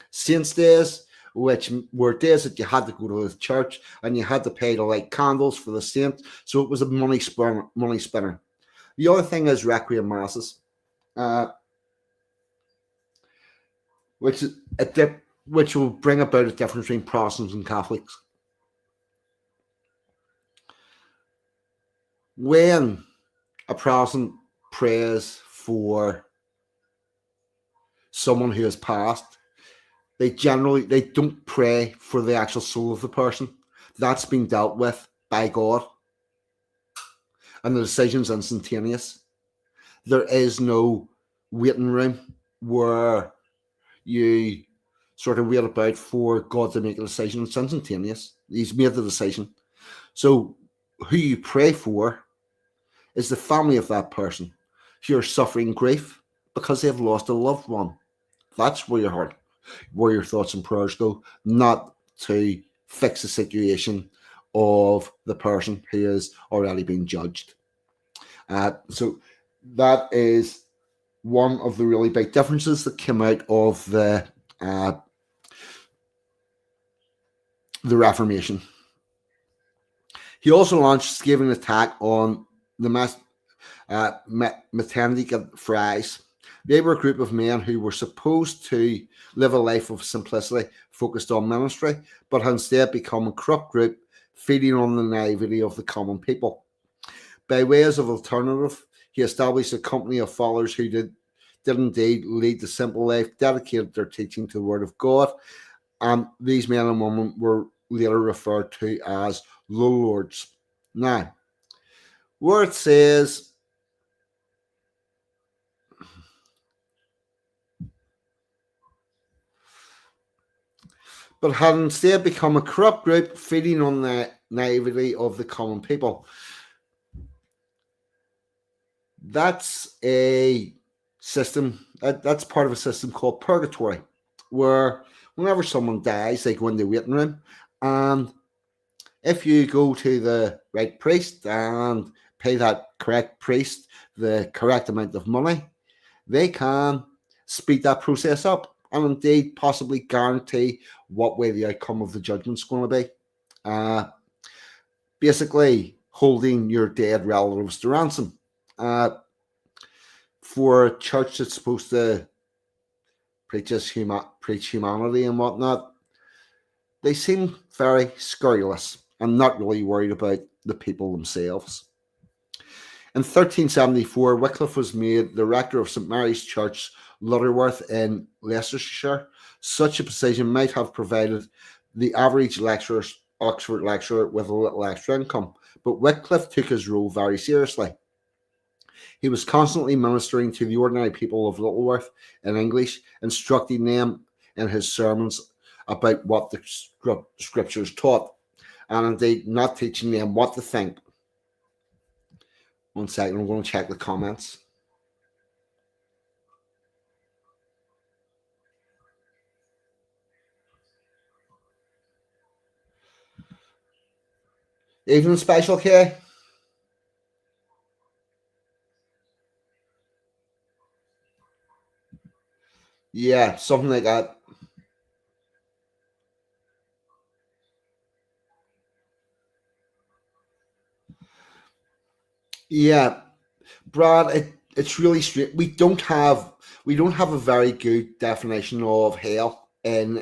Saints' Days, which were days that you had to go to the church and you had to pay to light candles for the saint. So it was a money spinner. The other thing is requiem masses, which will bring about a difference between Protestants and Catholics. When a Protestant prays for someone who has passed, they don't pray for the actual soul of the person. That's been dealt with by God, and the decision's instantaneous. There is no waiting room where you sort of wait about for God to make a decision. It's instantaneous. He's made the decision. So who you pray for is the family of that person who are suffering grief because they have lost a loved one. That's where your heart, where your thoughts and prayers go, not to fix the situation of the person who has already been judged. So that is one of the really big differences that came out of the Reformation. He also launched a scathing attack on the Methandic Friars. They were a group of men who were supposed to live a life of simplicity, focused on ministry, but instead become a corrupt group, feeding on the naivety of the common people. By way of alternative, he established a company of followers who did indeed lead the simple life, dedicated their teaching to the Word of God, and these men and women were later referred to as lords. Now, where it says but had instead become a corrupt group feeding on the naivety of the common people. That's a system, that's part of a system called purgatory, where whenever someone dies, they go in the waiting room, and if you go to the right priest and pay that correct priest the correct amount of money, they can speed that process up and indeed possibly guarantee what way the outcome of the judgment is going to be. Basically, holding your dead relatives to ransom. For a church that's supposed to preach humanity and whatnot, they seem very scurrilous and not really worried about the people themselves. In 1374, Wycliffe was made the rector of St Mary's Church, Lutterworth in Leicestershire. Such a position might have provided the average Oxford lecturer with a little extra income, but Wycliffe took his role very seriously. He was constantly ministering to the ordinary people of Littleworth in English, instructing them in his sermons about what the scriptures taught, and indeed not teaching them what to think. 1 second, I'm going to check the comments. Evening special, Kay? Yeah, something like that. Yeah, Brad, it's really straight. We don't have a very good definition of hell in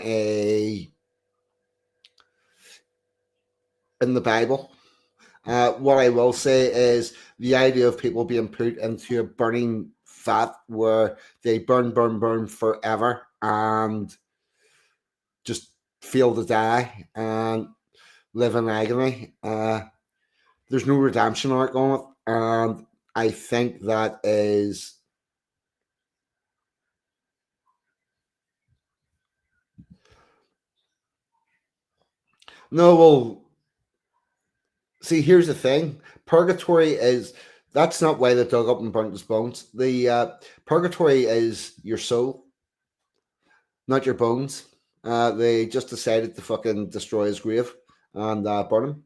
the Bible. What I will say is the idea of people being put into a burning vat where they burn forever and just feel to die and live in agony. There's no redemption arc on it, and I think that is no. Well, see, here's the thing: purgatory is that's not why they dug up and burnt his bones. The purgatory is your soul, not your bones. They just decided to fucking destroy his grave and burn him.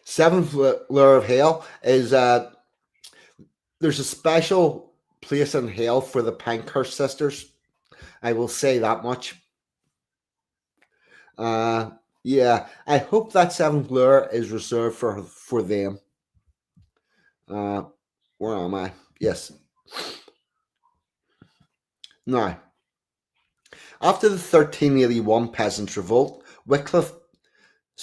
Seventh layer of hell is there's a special place in hell for the Pankhurst sisters. I will say that much. Yeah, I hope that seventh layer is reserved for them. Where am I? Yes. Now, after the 1381 Peasants' Revolt, Wycliffe's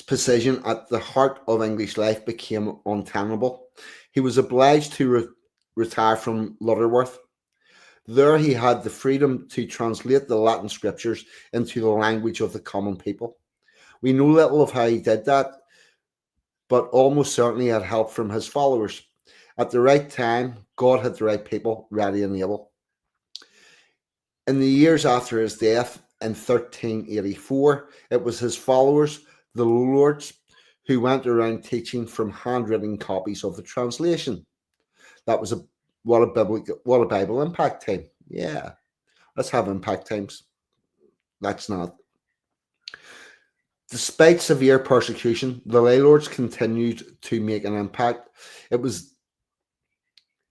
position at the heart of English life became untenable. He was obliged to retire from Lutterworth. There he had the freedom to translate the Latin scriptures into the language of the common people. We know little of how he did that, but almost certainly had help from his followers. At the right time, God had the right people ready and able. In the years after his death in 1384, it was his followers, the Lollards, who went around teaching from handwritten copies of the translation. That was what a Bible impact time. Yeah, let's have impact times. That's not. Despite severe persecution, the lay lords continued to make an impact. It was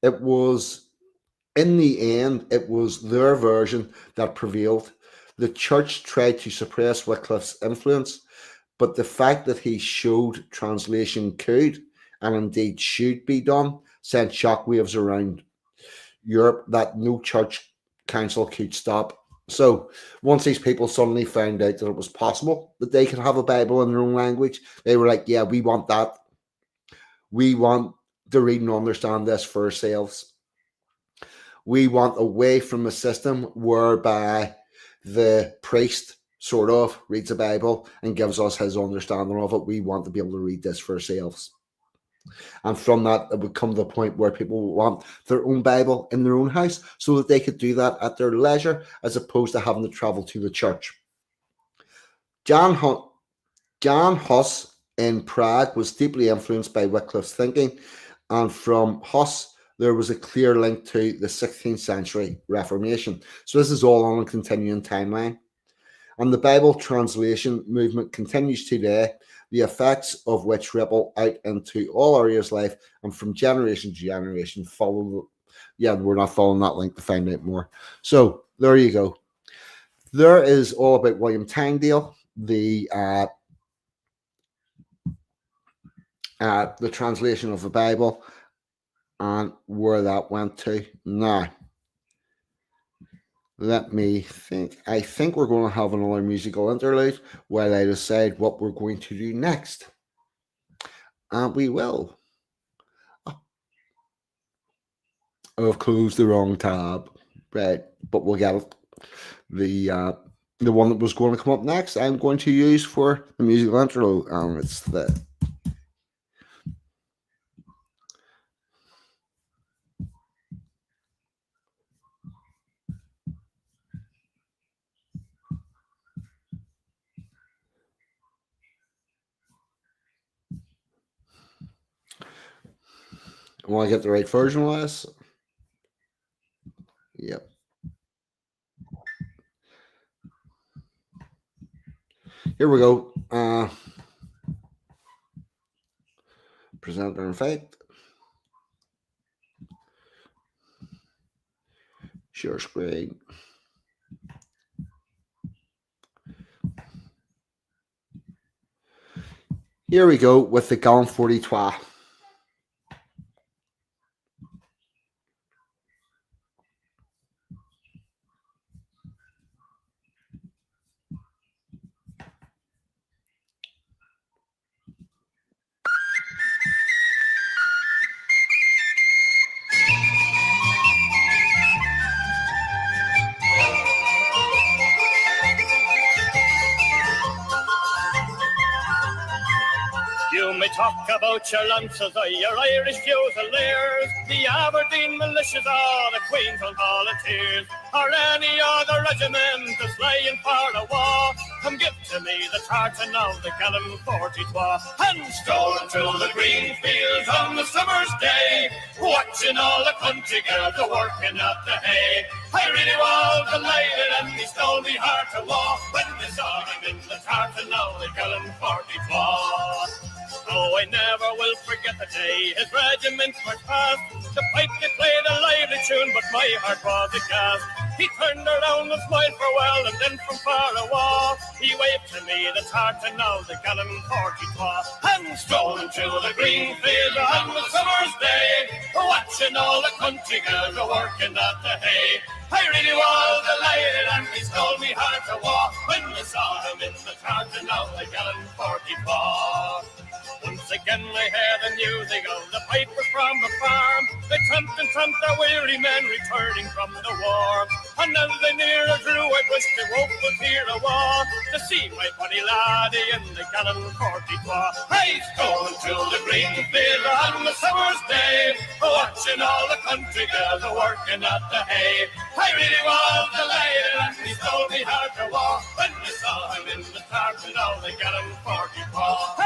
in the end, it was their version that prevailed. The church tried to suppress Wycliffe's influence, but the fact that he showed translation could, and indeed should be done, sent shockwaves around Europe that no church council could stop. So once these people suddenly found out that it was possible that they could have a Bible in their own language, they were like, yeah, we want that. We want to read and understand this for ourselves. We want away from a system whereby the priest sort of reads the Bible and gives us his understanding of it. We want to be able to read this for ourselves. And from that, it would come to the point where people want their own Bible in their own house so that they could do that at their leisure as opposed to having to travel to the church. Jan Hus in Prague was deeply influenced by Wycliffe's thinking, and from Hus, there was a clear link to the 16th century Reformation. So this is all on a continuing timeline. And the Bible translation movement continues today, the effects of which ripple out into all areas of life and from generation to generation follow. Yeah, we're not following that link to find out more. So there you go. There is all about William Tyndale, the translation of the Bible, and where that went to. Now, let me think. I think we're going to have another musical interlude while I decide what we're going to do next. And we will. I've closed the wrong tab. Right, but we'll get it. The one that was going to come up next, I'm going to use for the musical interlude, and it's the. I want to get the right version of this. Yep. Here we go. Presenter in fact. Share screen. Here we go with the Gallant 43. You may talk about your Lancers or your Irish Fusiliers, the Aberdeen militias or the Queensland Volunteers, or any other regiment that's lying for the war. Come give to me the tartan of the gallant 43, and strolling through the green fields on the summer's day, watching all the country girls a working at the hay. I really was delighted and he stole me heart to war when they saw him in the tartan of the gallant 43. Oh, I never will forget the day his regiment marched past. The pipe they played a lively tune, but my heart was aghast. He turned around and smiled farewell, and then from far away he waved to me the tartan of the gallant 43, and strolling through the green field on the summer's day, watching all the country girls a working at the hay. I really was delighted, and he stole me heart to war when I saw him in the tartan of the gallant 43. Once again I heard the music of the pipers from the farm. They tramped and tramped the weary men returning from the war. And as they nearer drew, I wished the rope was here a war to see my funny laddie in the gallant 43. I strolling through the green field on the summer's day, watching all the country girls a working at the hay. I really was delighted, and he stole me heart to war when I saw him in the tartan of the gallant 43.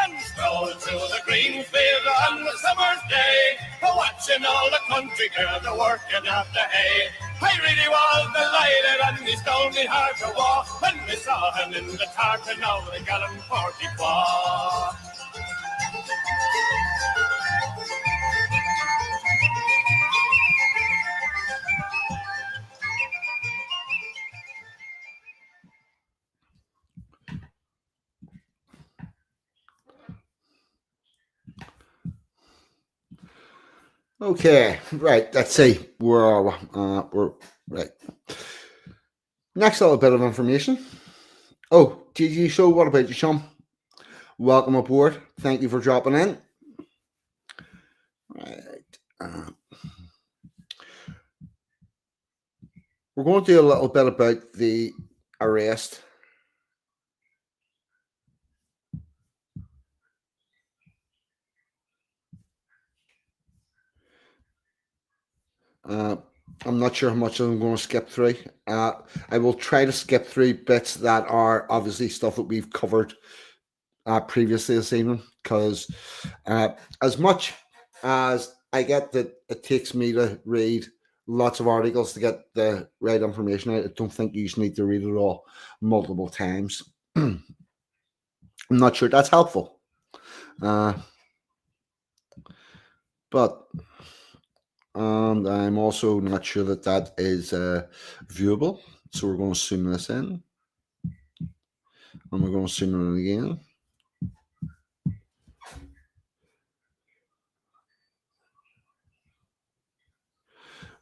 And strolling through the green field on the summer's day, watching all the country girls a working at the hay. I really was delighted, and he stole me heart to war when I saw him in the tartan of the gallant 43. Okay, right. Let's see. We're right. Next little bit of information. Oh, GG Show, what about you, chum? Welcome aboard. Thank you for dropping in. Right. We're going to do a little bit about the arrest. I'm not sure how much I'm going to skip through. I will try to skip through bits that are obviously stuff that we've covered previously this evening, because as much as I get that it takes me to read lots of articles to get the right information out, I don't think you just need to read it all multiple times. I'm not sure that's helpful. But and I'm also not sure that that is viewable. So we're going to zoom this in. And we're going to zoom in again.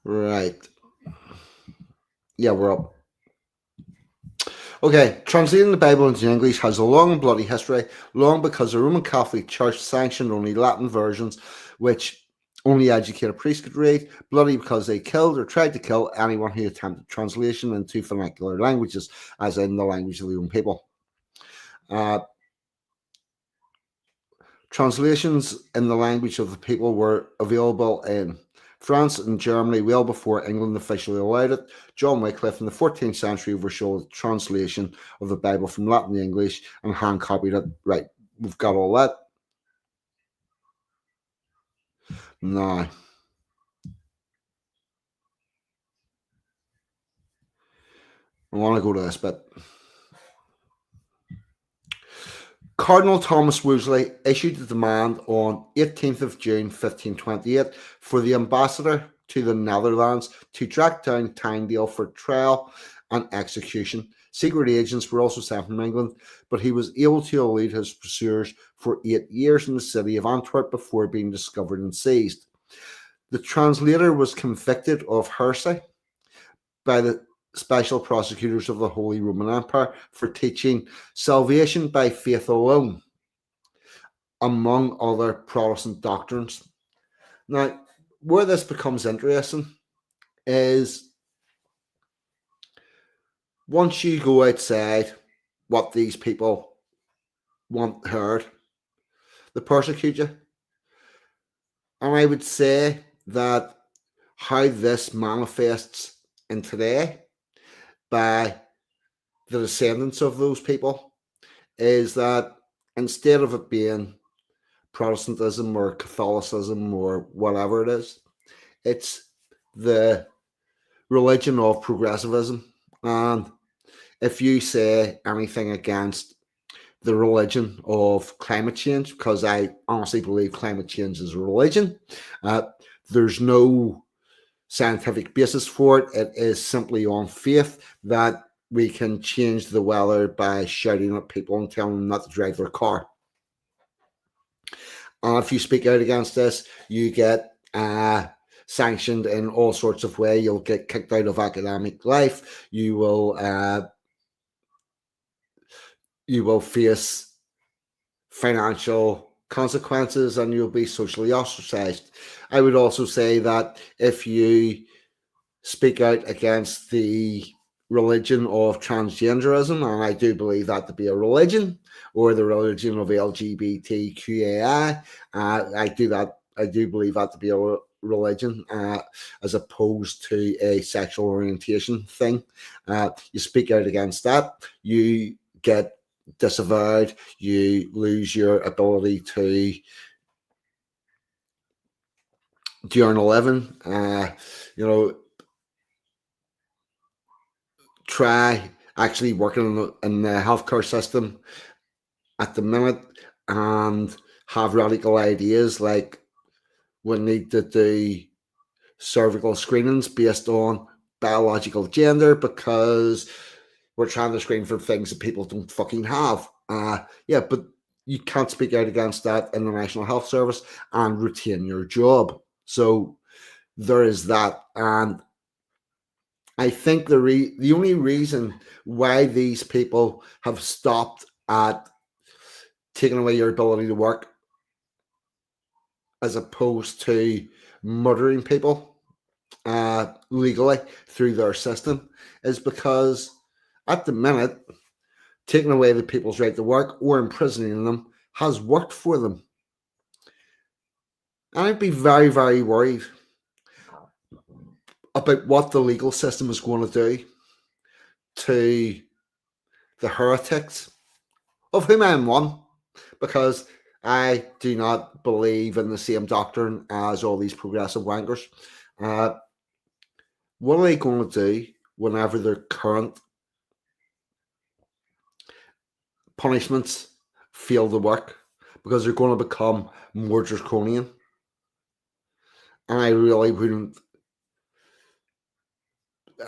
Right. Yeah, we're up. Okay, translating the Bible into English has a long and bloody history, long because the Roman Catholic Church sanctioned only Latin versions, which only educated priests could read, bloody because they killed or tried to kill anyone who attempted translation into vernacular languages, as in the language of the own people. Translations in the language of the people were available in France and Germany well before England officially allowed it. John Wycliffe in the 14th century oversaw the translation of the Bible from Latin to English and hand copied it. Right, we've got all that. Now, I want to go to this bit. Cardinal Thomas Wolsey issued a demand on 18th of June 1528 for the ambassador to the Netherlands to track down Tyndale for trial and execution. Secret agents were also sent from England, but he was able to elude his pursuers for 8 years in the city of Antwerp before being discovered and seized. The translator was convicted of heresy by the special prosecutors of the Holy Roman Empire for teaching salvation by faith alone, among other Protestant doctrines. Now, where this becomes interesting is once you go outside what these people want heard, they persecute you. And I would say that how this manifests in today by the descendants of those people is that instead of it being Protestantism or Catholicism or whatever it is, it's the religion of progressivism. And if you say anything against the religion of climate change, because I honestly believe climate change is a religion, there's no scientific basis for it. It is simply on faith that we can change the weather by shouting at people and telling them not to drive their car. And if you speak out against this, you get sanctioned in all sorts of ways. You'll get kicked out of academic life. You will face financial consequences, and you'll be socially ostracized. I would also say that if you speak out against the religion of transgenderism, and I do believe that to be a religion, or the religion of LGBTQAI, I do believe that to be a religion, as opposed to a sexual orientation thing. You speak out against that, you get disavowed, you lose your ability to earn a living. Try actually working in the healthcare system at the minute and have radical ideas like we need to do cervical screenings based on biological gender because we're trying to screen for things that people don't fucking have. But you can't speak out against that in the National Health Service and retain your job. So there is that. And I think the only reason why these people have stopped at taking away your ability to work as opposed to murdering people legally through their system is because at the minute, taking away the people's right to work or imprisoning them has worked for them. And I'd be very, very worried about what the legal system is going to do to the heretics, of whom I am one, because I do not believe in the same doctrine as all these progressive wankers. What are they going to do whenever their current punishments fail to work? Because they're going to become more draconian. And I really wouldn't.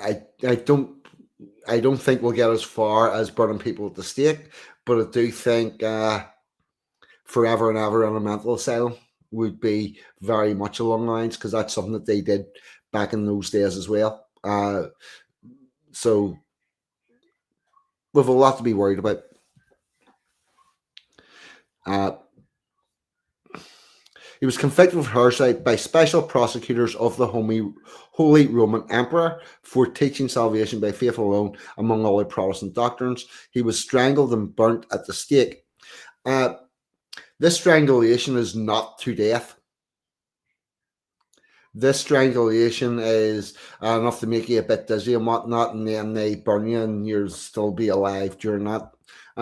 I don't think we'll get as far as burning people at the stake, but I do think forever and ever in a mental asylum would be very much along the lines, because that's something that they did back in those days as well. So we've a lot to be worried about. He was convicted of heresy by special prosecutors of the Holy Roman Emperor for teaching salvation by faith alone, among other Protestant doctrines. He was strangled and burnt at the stake. This strangulation is not to death. This strangulation is enough to make you a bit dizzy and whatnot, and then they burn you and you'll still be alive during that.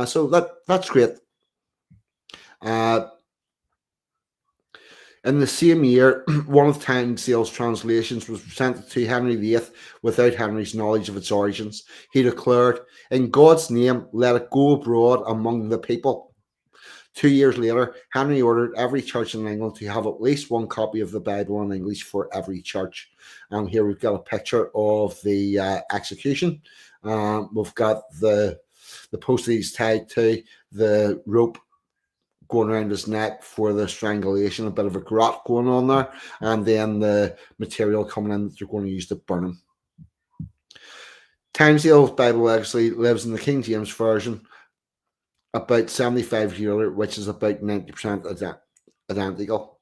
So that's great. In the same year, one of Tyndale's translations was presented to Henry VIII without Henry's knowledge of its origins. He declared, "In God's name, let it go abroad among the people." 2 years later, Henry ordered every church in England to have at least one copy of the Bible in English for every church. And here we've got a picture of the execution. We've got the post that he's tied to, the rope going around his neck for the strangulation, a bit of a garrote going on there, and then the material coming in that they're going to use to burn him. Tyndale's Bible actually lives in the King James Version, about 75 years later, which is about 90% identical.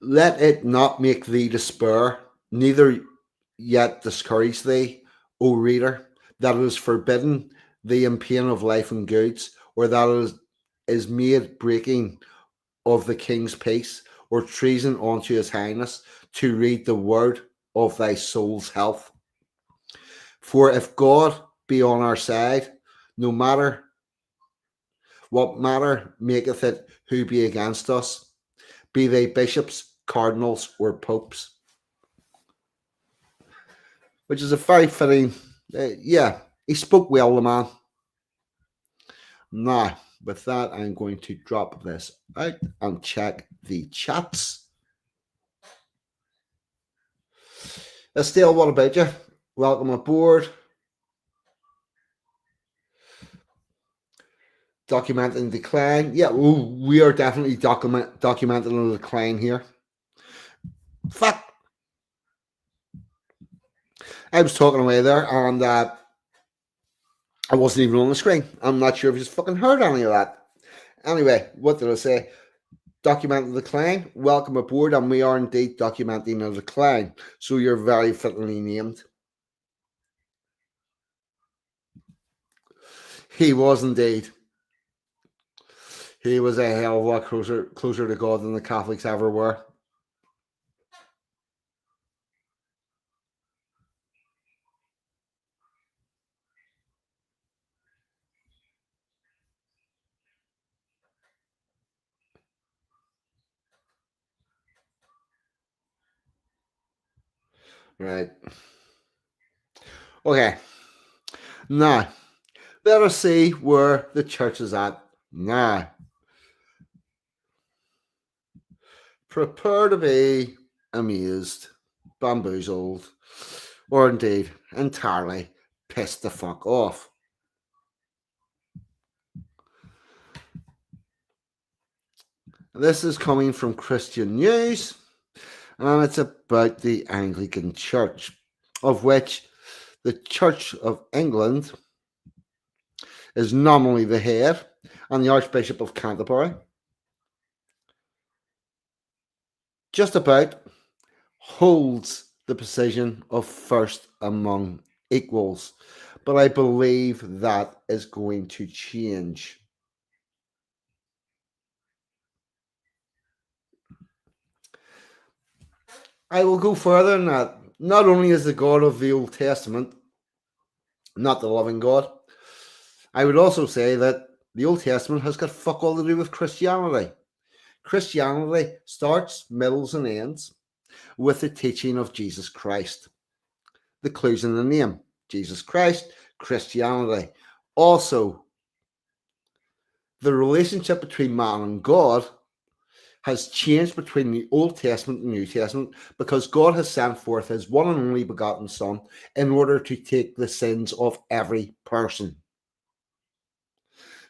Let it not make thee despair, neither yet discourage thee, O reader, that it is forbidden thee in pain of life and goods, or that it is made breaking of the king's peace, or treason unto his highness, to read the word of thy soul's health. For if God be on our side, no matter what matter maketh it who be against us, be they bishops, cardinals, or popes. Which is a very fitting, he spoke well, the man. Now, with that, I'm going to drop this out and check the chats. Estelle, what about you? Welcome aboard. Documenting decline. Yeah, we are definitely documenting a decline here. Fuck. I was talking away there, and I wasn't even on the screen. I'm not sure if you fucking heard any of that. Anyway, what did I say? Documenting the decline. Welcome aboard, and we are indeed documenting a decline. So you're very fittingly named. He was indeed. He was a hell of a lot closer to God than the Catholics ever were. Right. Okay. Now, let us see where the church is at now. Prepare to be amused, bamboozled, or indeed entirely pissed the fuck off. This is coming from Christian News, and it's about the Anglican Church, of which the Church of England is nominally the head, and the Archbishop of Canterbury just about holds the position of first among equals. But I believe that is going to change. I will go further than that. Not only is the God of the Old Testament not the loving God, I would also say that the Old Testament has got fuck all to do with Christianity. Christianity starts, middles, and ends with the teaching of Jesus Christ. The clue's in the name. Jesus Christ, Christianity. Also, the relationship between man and God has changed between the Old Testament and New Testament because God has sent forth his one and only begotten Son in order to take the sins of every person.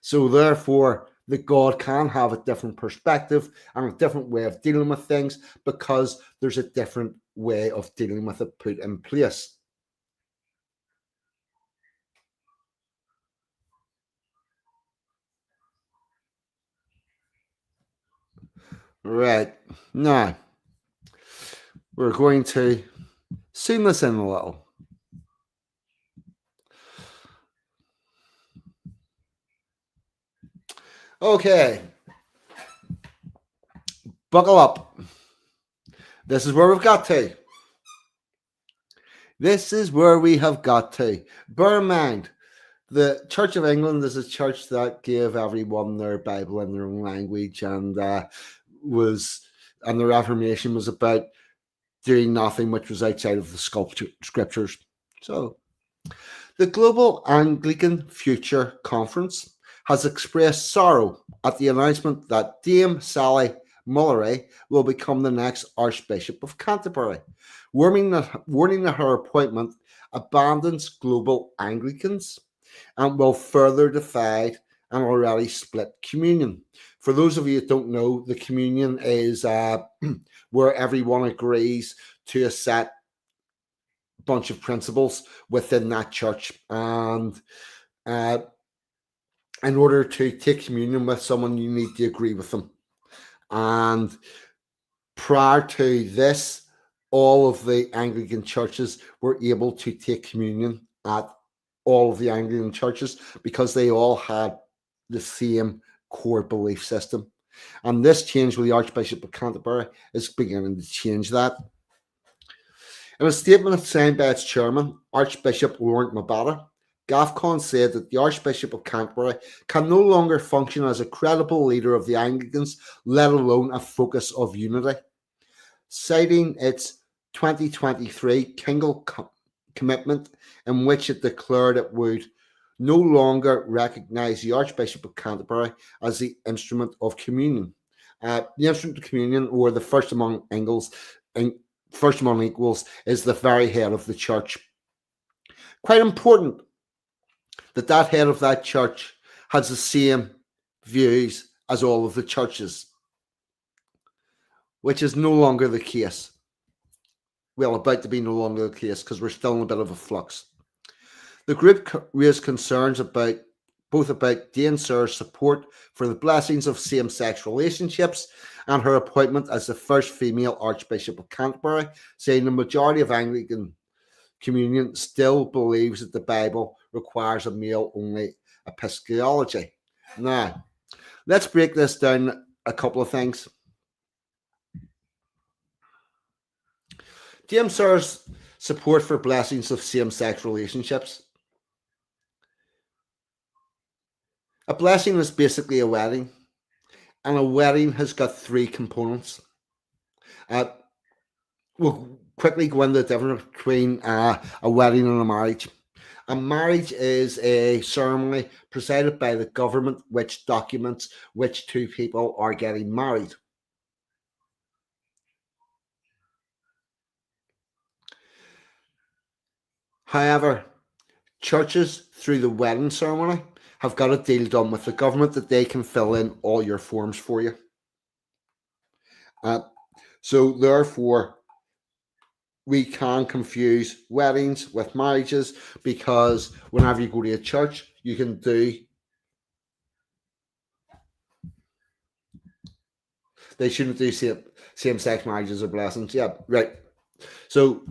So therefore, that God can have a different perspective and a different way of dealing with things because there's a different way of dealing with it put in place. Right, now we're going to zoom this in a little. Okay, buckle up. This is where we've got to. This is where we have got to. Bear in mind, the Church of England is a church that gave everyone their Bible in their own language, and the Reformation was about doing nothing which was outside of the scriptures. So, the Global Anglican Future Conference has expressed sorrow at the announcement that Dame Sally Mullery will become the next Archbishop of Canterbury, warning that her appointment abandons global Anglicans and will further divide an already split communion. For those of you that don't know, the communion is where everyone agrees to a set bunch of principles within that church, and in order to take communion with someone, you need to agree with them. And prior to this, all of the Anglican churches were able to take communion at all of the Anglican churches because they all had the same core belief system. And this change with the Archbishop of Canterbury is beginning to change that. In a statement signed by its chairman, Archbishop Laurent Mabata, GAFCON said that the Archbishop of Canterbury can no longer function as a credible leader of the Anglicans, let alone a focus of unity. Citing its 2023 Kingle commitment, in which it declared it would no longer recognise the Archbishop of Canterbury as the instrument of communion. The instrument of communion, or the first among equals, is the very head of the church. Quite important that head of that church has the same views as all of the churches, which is no longer the case. Well, about to be no longer the case because we're still in a bit of a flux. The group raised concerns about Dame Sarah's support for the blessings of same-sex relationships and her appointment as the first female Archbishop of Canterbury, saying the majority of Anglican communion still believes that the Bible requires a male-only episcopology. Now, let's break this down a couple of things. Dame Sarah's support for blessings of same-sex relationships. A blessing is basically a wedding, and a wedding has got three components. We'll quickly go into the difference between a wedding and a marriage. A marriage is a ceremony presided by the government which documents which two people are getting married. However, churches, through the wedding ceremony, have got a deal done with the government that they can fill in all your forms for you. So therefore, we can confuse weddings with marriages, because whenever you go to a church, you can do... They shouldn't do same-sex marriages or blessings. Yeah, right. So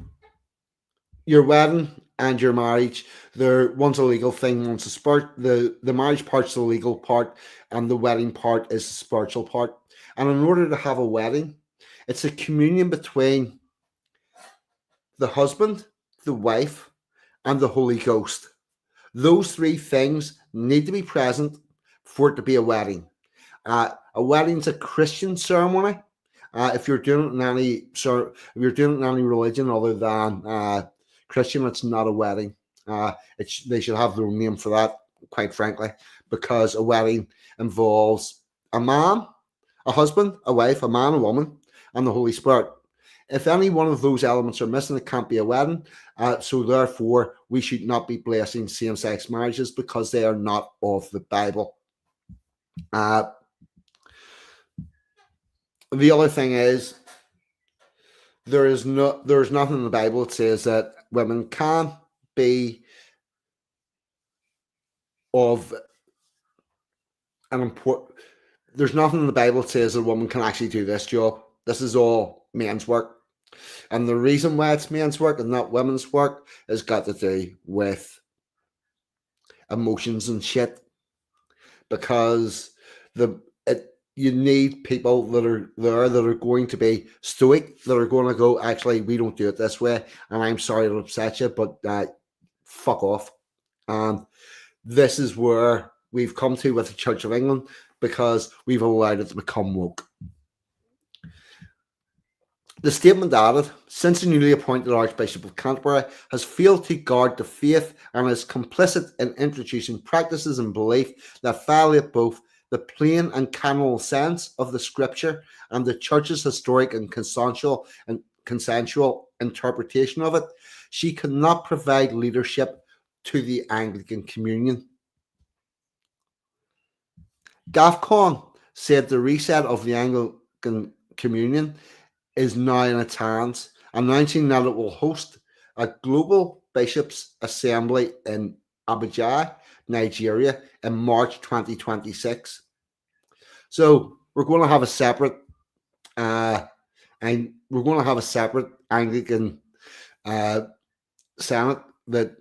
your wedding and your marriage, one's a legal thing, one's a sport. The marriage part's the legal part, and the wedding part is the spiritual part. And in order to have a wedding, it's a communion between the husband, the wife, and the Holy Ghost. Those three things need to be present for it to be a wedding. A wedding's a Christian ceremony. If you're doing it in any religion other than Christian, it's not a wedding. They should have their own name for that, quite frankly, because a wedding involves a man, a husband, a wife, a man, a woman, and the Holy Spirit. If any one of those elements are missing, it can't be a wedding. So therefore, we should not be blessing same-sex marriages because they are not of the Bible. The other thing is there's nothing in the Bible that says that women can be of an important. There's nothing in the Bible that says a woman can actually do this job. This is all men's work. And the reason why it's men's work and not women's work has got to do with emotions and shit. Because you need people that are there that are going to be stoic, that are going to go, actually, we don't do it this way, and I'm sorry to upset you, but fuck off. And this is where we've come to with the Church of England, because we've allowed it to become woke. The statement added, since the newly appointed Archbishop of Canterbury has failed to guard the faith and is complicit in introducing practices and belief that violate both the plain and canonical sense of the Scripture and the Church's historic and consensual interpretation of it, she cannot provide leadership to the Anglican Communion. GAFCON said the reset of the Anglican Communion is now in its hands, announcing that it will host a global bishops' assembly in Abuja, Nigeria, in March 2026. So we're going to have a separate, Anglican Senate that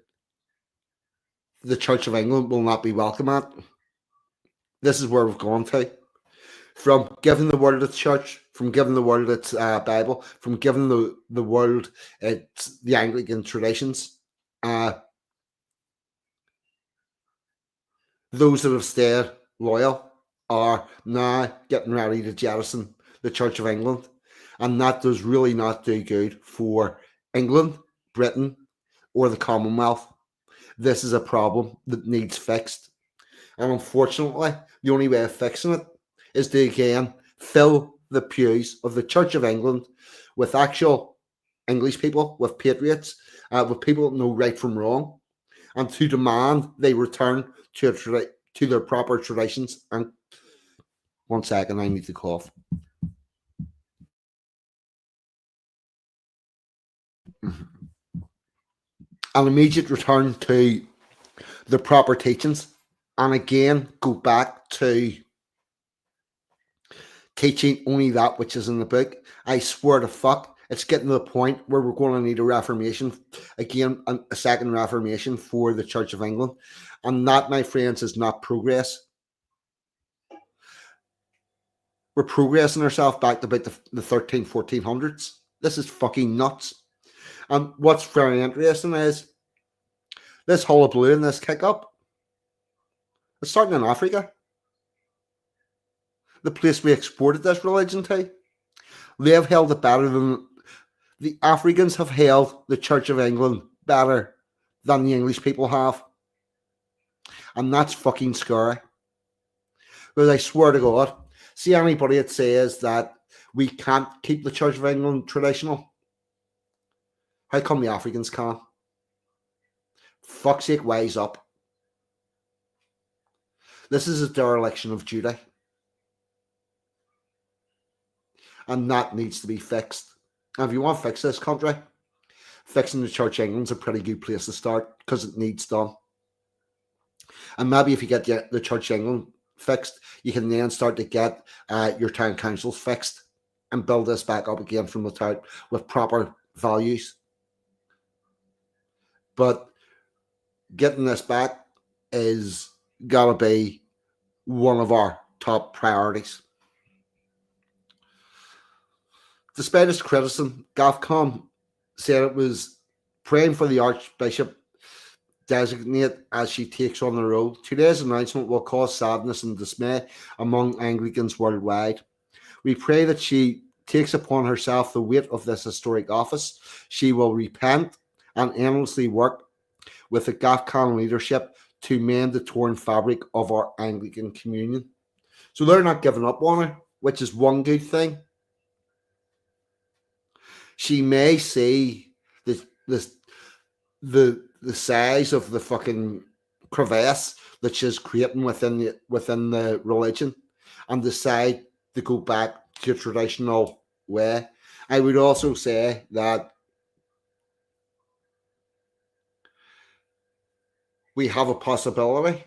the Church of England will not be welcome at. This is where we've gone to. From giving the world its church, from giving the world its Bible, from giving the world its the Anglican traditions. Those that have stayed loyal are now getting ready to jettison the Church of England. And that does really not do good for England, Britain, or the Commonwealth. This is a problem that needs fixed. And unfortunately, the only way of fixing it is to, again, fill the pews of the Church of England with actual English people, with patriots, with people that know right from wrong, and to demand they return to their proper traditions. And 1 second, I need to cough. An immediate return to the proper teachings, and again go back to teaching only that which is in the book. I swear to fuck, it's getting to the point where we're going to need a reformation, again, a second reformation for the Church of England. And that, my friends, is not progress. We're progressing ourselves back to about the 1400s. This is fucking nuts. And what's very interesting is this hullabaloo and this kick up, it's starting in Africa. The place we exported this religion to. They have held it better than the Africans have held the Church of England better than the English people have. And that's fucking scary. Because I swear to God, see anybody that says that we can't keep the Church of England traditional, how come the Africans can't? Fuck's sake, wise up. This is a dereliction of duty. And that needs to be fixed. And if you want to fix this country, fixing the Church of England's a pretty good place to start, because it needs done. And maybe if you get the Church of England fixed, you can then start to get your town councils fixed and build this back up again from the start with proper values. But getting this back is gotta be one of our top priorities. Despite its criticism, GAFCON said it was praying for the Archbishop designate as she takes on the role. Today's announcement will cause sadness and dismay among Anglicans worldwide. We pray that she takes upon herself the weight of this historic office. She will repent and endlessly work with the GAFCON leadership to mend the torn fabric of our Anglican communion. So they're not giving up on her, which is one good thing. She may see the size of the fucking crevasse that she's creating within the religion, and decide to go back to a traditional way. I would also say that we have a possibility.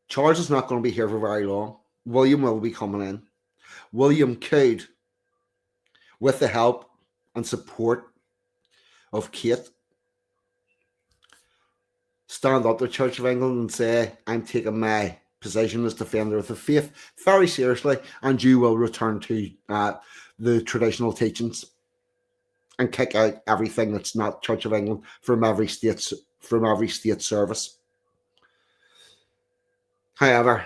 Charles is not going to be here for very long. William will be coming in. William could, with the help and support of Kate, stand up to the Church of England and say, I'm taking my position as defender of the faith very seriously, and you will return to the traditional teachings and kick out everything that's not Church of England from every state service. However,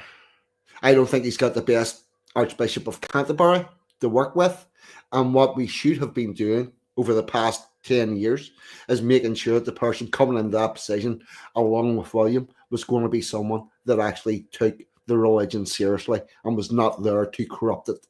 I don't think he's got the best Archbishop of Canterbury to work with, and what we should have been doing over the past 10 years is making sure that the person coming into that position, along with William, was going to be someone that actually took the religion seriously and was not there to corrupt it.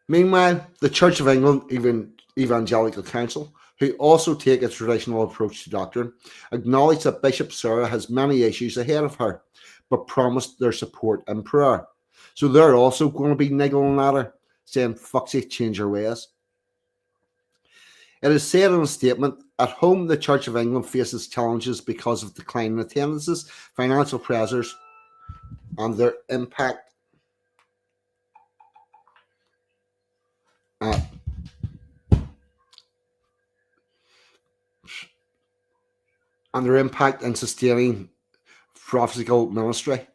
Meanwhile, the Church of England, even Evangelical Council, who also take a traditional approach to doctrine, acknowledge that Bishop Sarah has many issues ahead of her, but promised their support and prayer. So they're also going to be niggling at her, saying, fuck it, change your ways. It is said in a statement, at home the Church of England faces challenges because of declining attendances, financial pressures, and their impact in sustaining prophetical ministry.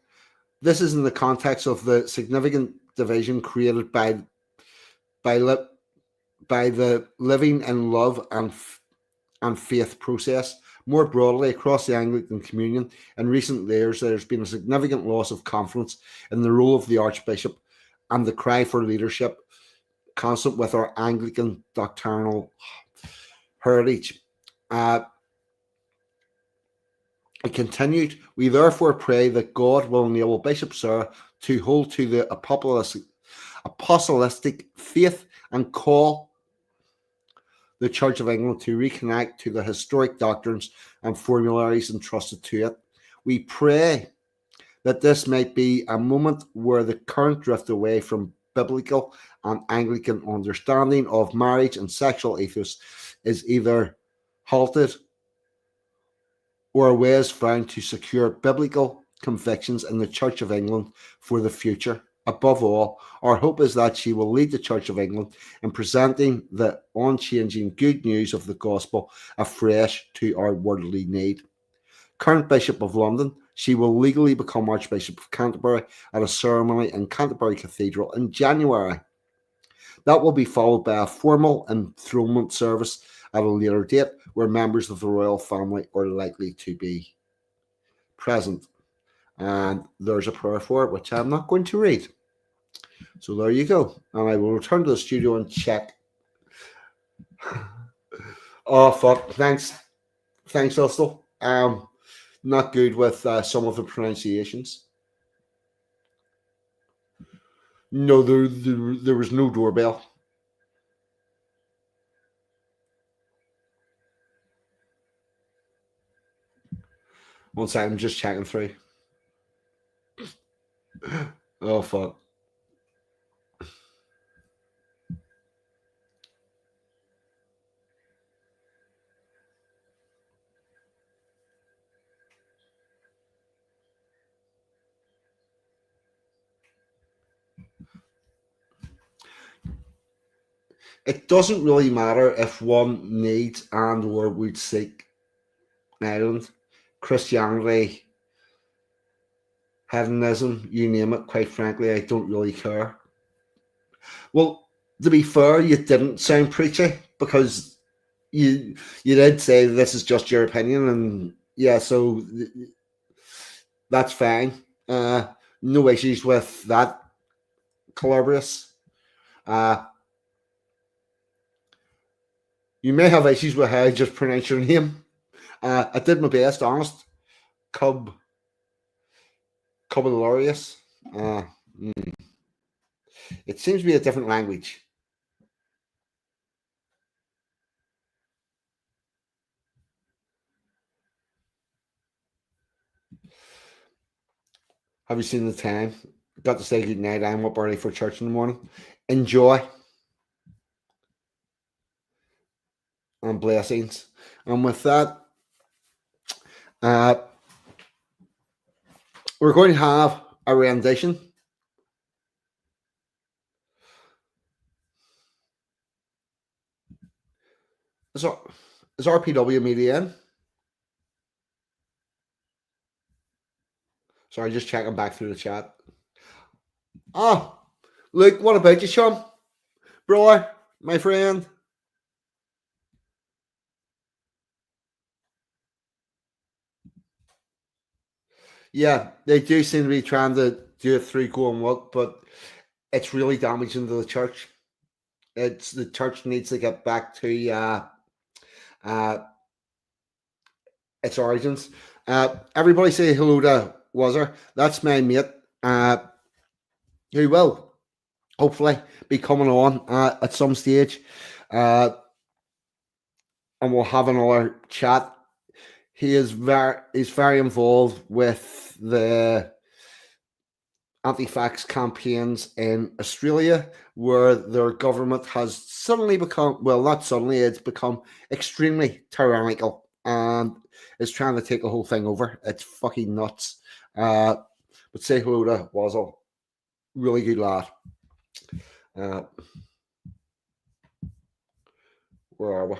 This is in the context of the significant division created by the living in love and faith process. More broadly, across the Anglican communion, in recent years, there's been a significant loss of confidence in the role of the Archbishop and the cry for leadership, consistent with our Anglican doctrinal heritage. It continued, we therefore pray that God will enable Bishop Sarah to hold to the apostolic faith and call the Church of England to reconnect to the historic doctrines and formularies entrusted to it. We pray that this might be a moment where the current drift away from biblical and Anglican understanding of marriage and sexual ethos is either halted or ways found to secure biblical convictions in the Church of England for the future. Above all, our hope is that she will lead the Church of England in presenting the unchanging good news of the gospel afresh to our worldly need. Current Bishop of London, she will legally become Archbishop of Canterbury at a ceremony in Canterbury Cathedral in January. That will be followed by a formal enthronement service at a later date where members of the royal family are likely to be present. And there's a prayer for it, which I'm not going to read. So there you go. And I will return to the studio and check. Oh, fuck. Thanks, Ustl. Not good with some of the pronunciations. No, there was no doorbell. One second, I'm just checking through. Oh, fuck. It doesn't really matter if one needs and or would seek Ireland, Christianity, hedonism, you name it. Quite frankly, I don't really care. Well, to be fair, you didn't sound preachy because you did say this is just your opinion, and yeah, so that's fine. No issues with that, Collaborus. You may have issues with how I just pronounce your name. I did my best, honest. Cubularius. It seems to be a different language. Have you seen the time? Got to say goodnight. I'm up early for church in the morning. Enjoy. And blessings. And with that, we're going to have a rendition. Is RPW media in? Sorry, just checking back through the chat. Oh, Luke, what about you, Sean? Brother, my friend. Yeah, they do seem to be trying to do it through going what, but it's really damaging to the church. The church needs to get back to its origins. Everybody say hello to Wazzer. That's my mate. Who will hopefully be coming on at some stage, and we'll have another chat. He's very involved with the anti-vax campaigns in Australia, where their government has suddenly become, well, not suddenly, it's become extremely tyrannical and is trying to take the whole thing over. It's fucking nuts. But say hello to Wazzle. Really good lad. Where are we?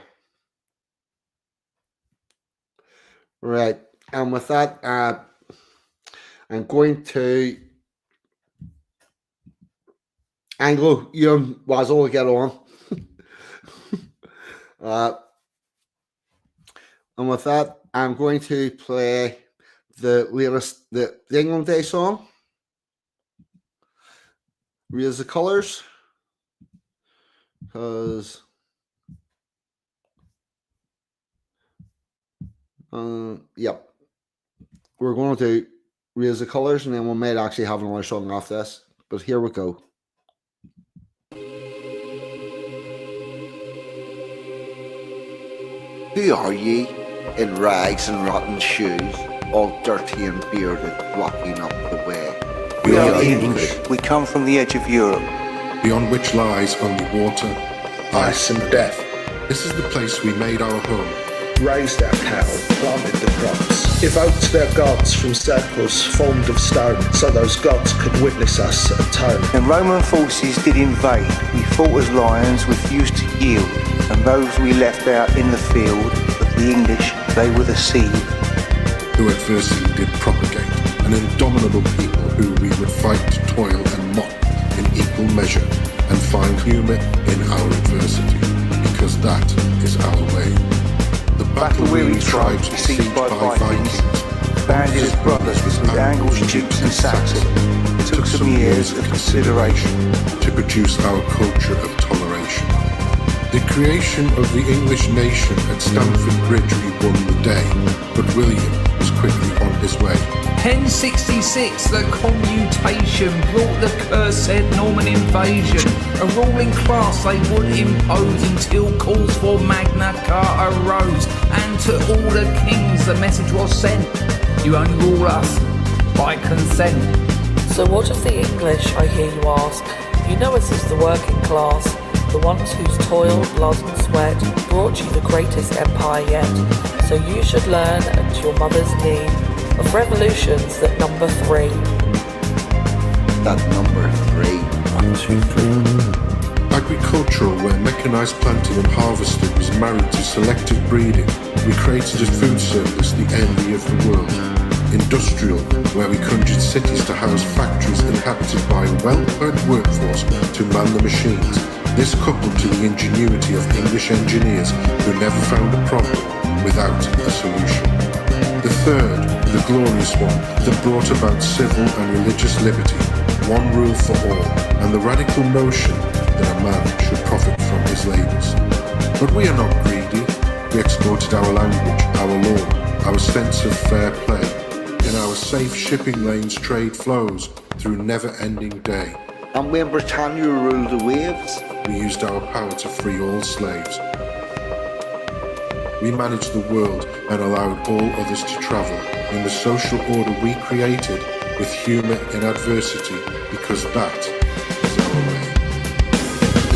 Right. And with that, I'm going to Anglo, you and Wazzle will get on. And with that, I'm going to play the latest, the England Day song. Raise the colours. Because yep. We're going to raise the colours and then we might actually have another song off this. But here we go. Who are ye, in rags and rotten shoes, all dirty and bearded, blocking up the way? We are English. We come from the edge of Europe, beyond which lies only water, ice and death. This is the place we made our home. Raised our cattle, planted the crops, evoked their gods from circles formed of stone, so those gods could witness us atone. When Roman forces did invade, we fought as lions, refused to yield, and those we left out in the field, of the English, they were the seed. Who adversity did propagate, an indomitable people who we would fight, toil and mock in equal measure, and find humour in our adversity, because that is our way. The battle-weary tribes besieged by Vikings, banded as brothers with Angles, Jutes and Saxons, took some years of consideration to produce our culture of toleration. The creation of the English nation at Stamford Bridge we won the day, but William was quickly on his way. 1066, the commutation brought the cursed Norman invasion. A ruling class they would impose until calls for Magna Carta arose. And to all the kings the message was sent: you only rule us by consent. So what of the English, I hear you ask? You know us as the working class, the ones whose toil, blood and sweat brought you the greatest empire yet. So you should learn at your mother's knee of revolutions that number 3. That number 3. 1, 2, 3. Agricultural, where mechanised planting and harvesting was married to selective breeding, we created a food service, the envy of the world. Industrial, where we conjured cities to house factories inhabited by a well-equipped workforce to man the machines. This coupled to the ingenuity of English engineers who never found a problem without a solution. The third, the glorious one, that brought about civil and religious liberty, one rule for all, and the radical notion that a man should profit from his labours. But we are not greedy. We exported our language, our law, our sense of fair play. In our safe shipping lanes trade flows through never-ending day. And when Britannia ruled the waves, we used our power to free all slaves. We managed the world and allowed all others to travel. In the social order we created, with humour in adversity, because that is our way.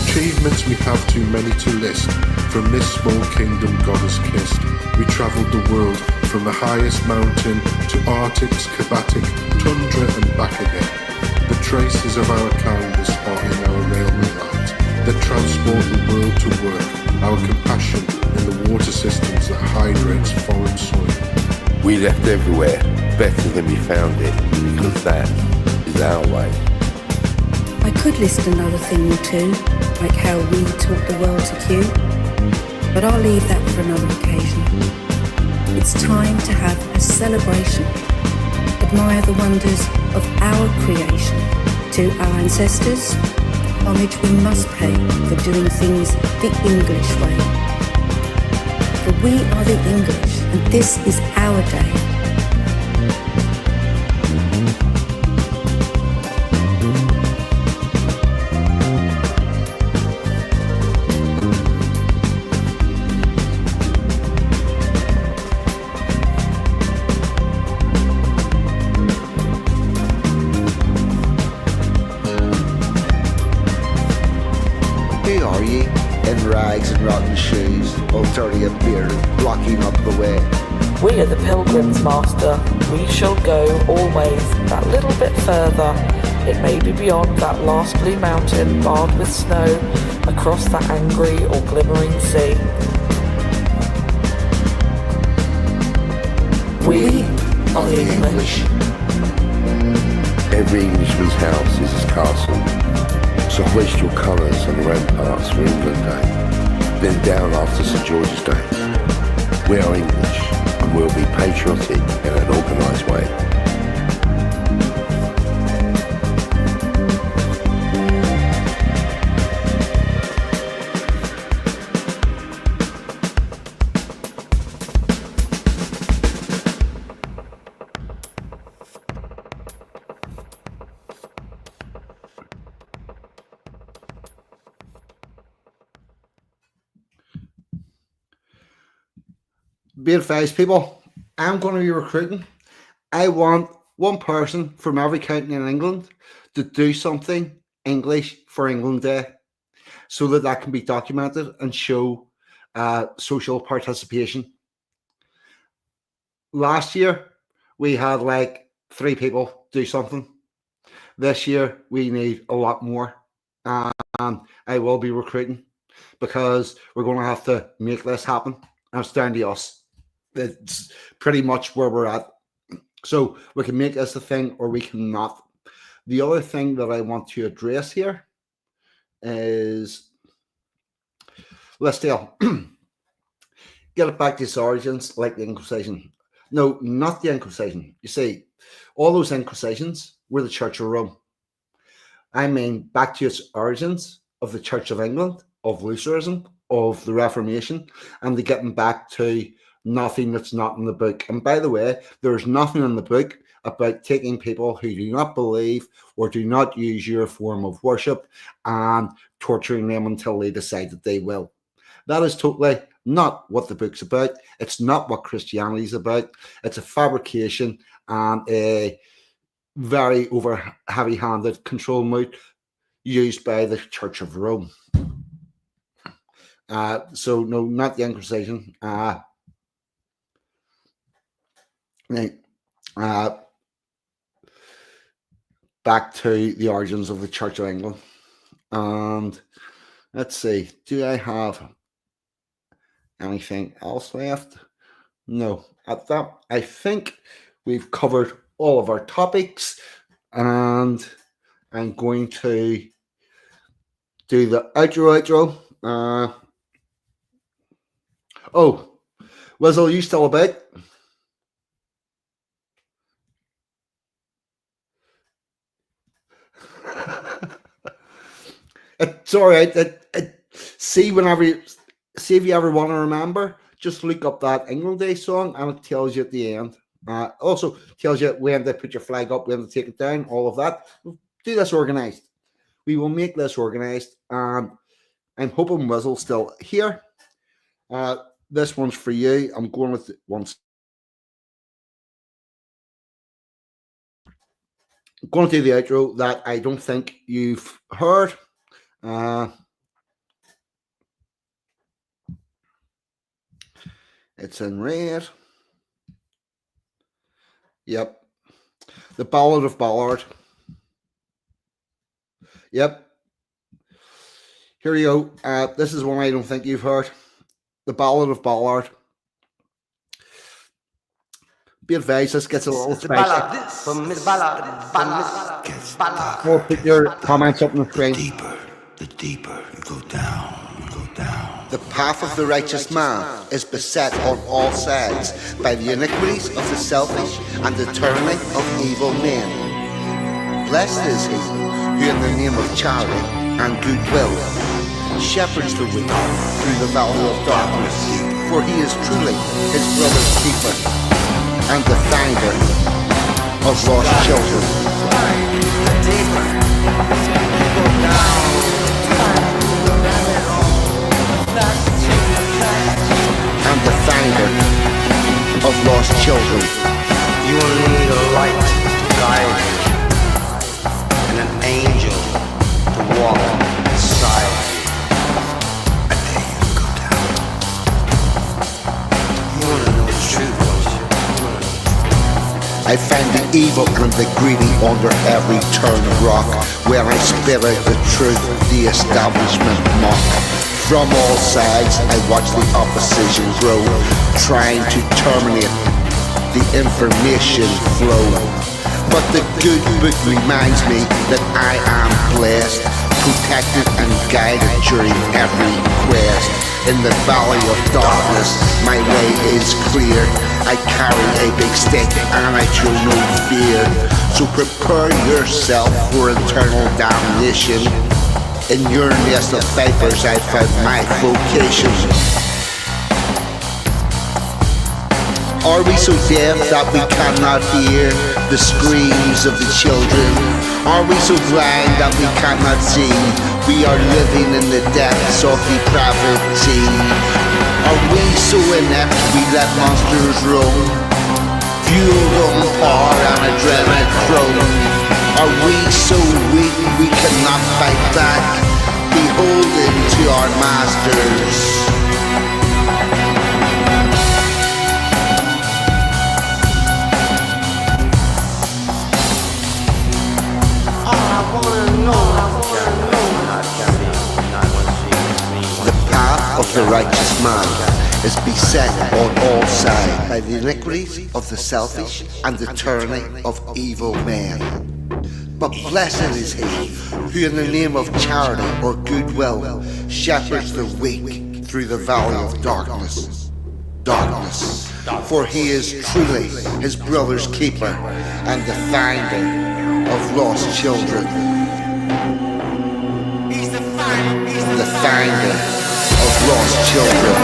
Achievements we have too many to list. From this small kingdom God has kissed, we travelled the world from the highest mountain to Arctic's Carpatic tundra and back again. The traces of our kindness are in our railway light that transport the world to work, our compassion in the water systems that hydrates foreign soil. We left everywhere better than we found it, because that is our way. I could list another thing or two, like how we taught the world to queue, but I'll leave that for another occasion. It's time to have a celebration, admire the wonders of our creation. To our ancestors, homage we must pay for doing things the English way. For we are the English, and this is our day. Who are ye, in rags and rotten shoes, all dirty and bearded, blocking up the way? We are the pilgrims, master. We shall go always that little bit further. It may be beyond that last blue mountain barred with snow, across that angry or glimmering sea. We are the English. Every Englishman's house is his castle. So hoist your colours on the ramparts for England Day, then down after St George's Day. We are English, and we'll be patriotic in an organised way. Be advised, people, I'm going to be recruiting. I want one person from every county in England to do something English for England Day, so that that can be documented and show social participation. Last year, we had like 3 people do something. This year, we need a lot more. And I will be recruiting, because we're going to have to make this happen. And it's down to us. It's pretty much where we're at. So we can make this a thing, or we cannot. The other thing that I want to address here is, let's deal. Get it back to its origins, like the Inquisition. No, not the Inquisition. You see, all those Inquisitions were the Church of Rome. I mean, back to its origins of the Church of England, of Lutheranism, of the Reformation, and to getting back to nothing that's not in the book. And by the way, there's nothing in the book about taking people who do not believe or do not use your form of worship and torturing them until they decide that they will. That is totally not what the book's about. It's not what Christianity is about. It's a fabrication and a very over heavy-handed control mode used by the Church of Rome. So no, not the Inquisition. Back to the origins of the Church of England. And let's see, do I have anything else left? No, at that, I think we've covered all of our topics, and I'm going to do the outro. Oh, Wizzle, you still about? It's all right. See if you ever want to remember, just look up that England Day song, and it tells you at the end. Also tells you when to put your flag up, when to take it down, all of that. We'll do this organized. We will make this organized, and I'm hoping Wizzle's still here. This one's for you. I'm going with once. I'm going to do the outro that I don't think you've heard. It's in red. Yep. The Ballad of Ballard. Yep. Here you go. This is one I don't think you've heard. The Ballad of Ballard. Be advised, this gets a little spicy. We'll put your comments up on the screen. The deeper you go down. The path of the righteous man is beset on all sides by the iniquities of the selfish and the tyranny of evil men. Blessed is he who in the name of charity and goodwill shepherds the weak through the valley of darkness, for he is truly his brother's keeper and the finder of lost children. And the finder of lost children. You only need a light to guide you, and an angel to walk beside you. I dare you to go down. You wanna know the truth, don't you? I find the evil and the greedy under every turn of rock, where I spit out the truth, the establishment mock. From all sides I watch the opposition grow, trying to terminate the information flow. But the good book reminds me that I am blessed, protected and guided during every quest. In the valley of darkness my way is clear. I carry a big stick and I show no fear. So prepare yourself for eternal damnation. In your nest of vipers I found my vocation. Are we so deaf that we cannot hear the screams of the children? Are we so blind that we cannot see? We are living in the depths of depravity. Are we so inept we let monsters roam, fueled on power and adrenaline throne? Are we so weak we cannot fight back, beholden to our masters? The path of the righteous man is beset on all sides by the iniquities of the selfish and the tyranny of evil men. But blessed is he who in the name of charity or goodwill shepherds the weak through the valley of darkness. For he is truly his brother's keeper and the finder of lost children. The finder of lost children.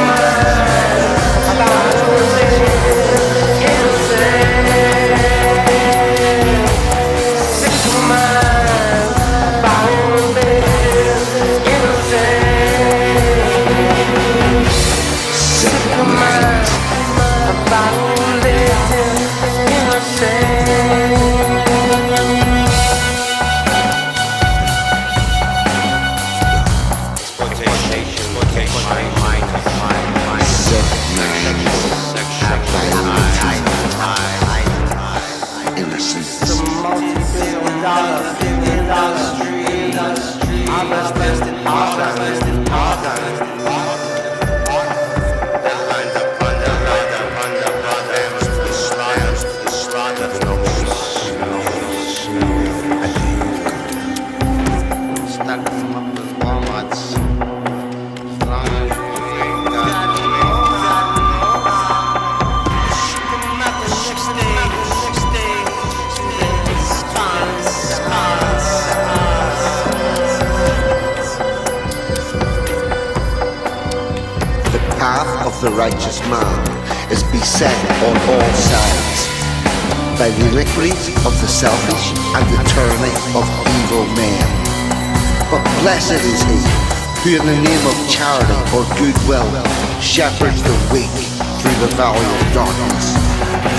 The righteous man is beset on all sides by the iniquities of the selfish and the tyranny of evil men. But blessed is he who in the name of charity or goodwill shepherds the weak through the valley of darkness.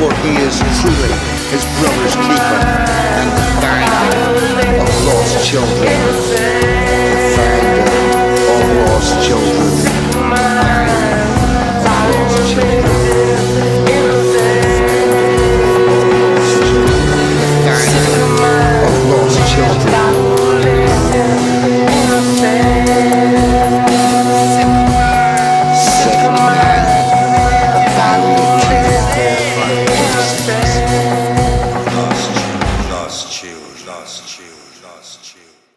For he is truly his brother's keeper, and the finder of lost children. The finder of lost children. Finder of lost children. Of lost children.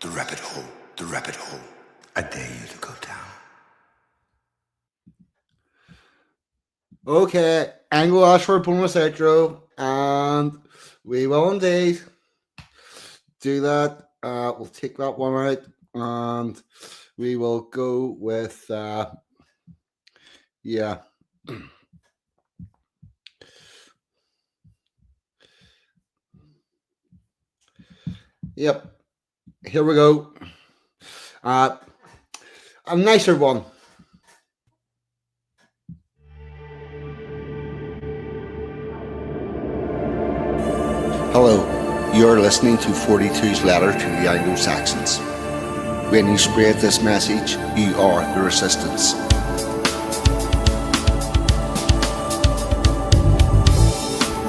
The rabbit hole. I dare you to go down. Okay, Anglo Ashford bonus outro, and we will indeed do that. We'll take that one out, and we will go with yeah. Yep. Here we go. A nicer one. Hello, you're listening to 42's letter to the Anglo-Saxons. When you spread this message, you are the resistance.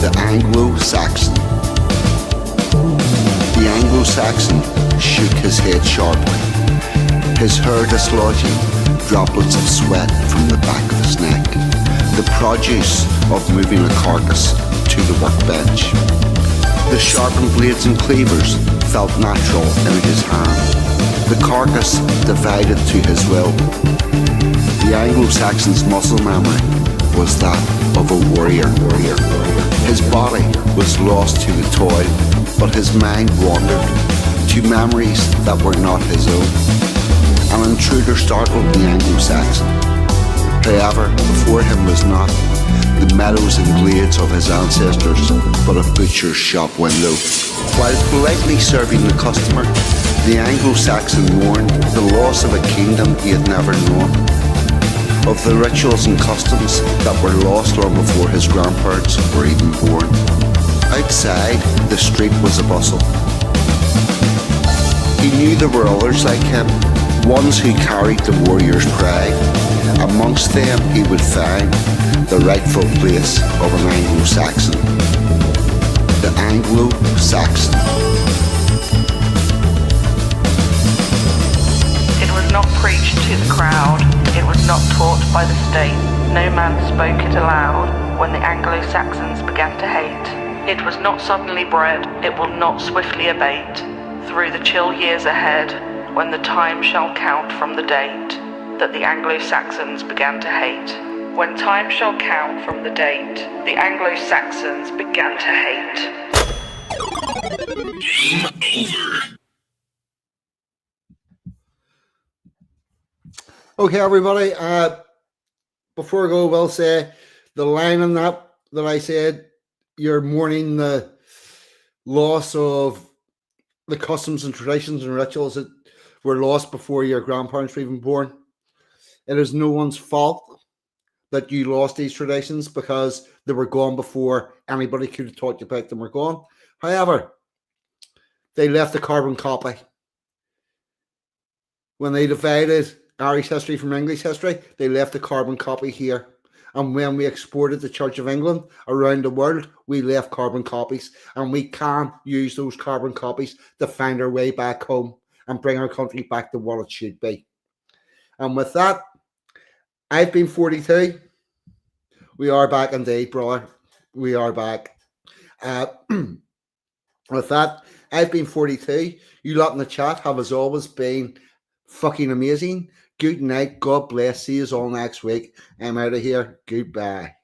The Anglo-Saxon. The Anglo-Saxon shook his head sharply, his hair dislodging droplets of sweat from the back of his neck, the produce of moving a carcass to the workbench. The sharpened blades and cleavers felt natural in his hand. The carcass divided to his will. The Anglo-Saxon's muscle memory was that of a warrior. His body was lost to the toil, but his mind wandered to memories that were not his own. An intruder startled the Anglo-Saxon. However, before him was not the meadows and glades of his ancestors, but a butcher's shop window. While politely serving the customer, the Anglo-Saxon mourned the loss of a kingdom he had never known, of the rituals and customs that were lost long before his grandparents were even born. Outside, the street was a bustle. He knew there were others like him, ones who carried the warrior's pride. Amongst them he would find the rightful place of an Anglo-Saxon. The Anglo-Saxon. It was not preached to the crowd, it was not taught by the state. No man spoke it aloud when the Anglo-Saxons began to hate. It was not suddenly bred, it will not swiftly abate. Through the chill years ahead, when the time shall count from the date that the Anglo-Saxons began to hate. When time shall count from the date the Anglo-Saxons began to hate. Game over. Okay, everybody. Before I go, I will say the line on that I said, you're mourning the loss of the customs and traditions and rituals that were lost before your grandparents were even born. It is no one's fault that you lost these traditions because they were gone before anybody could have taught you about them were gone. However, they left a carbon copy. When they divided Irish history from English history, they left a carbon copy here. And when we exported the Church of England around the world, we left carbon copies. And we can use those carbon copies to find our way back home and bring our country back to what it should be. And with that, I've been 42. We are back indeed, brother. We are back. With that, I've been 42. You lot in the chat have as always been fucking amazing. Good night. God bless. See you all next week. I'm out of here. Goodbye.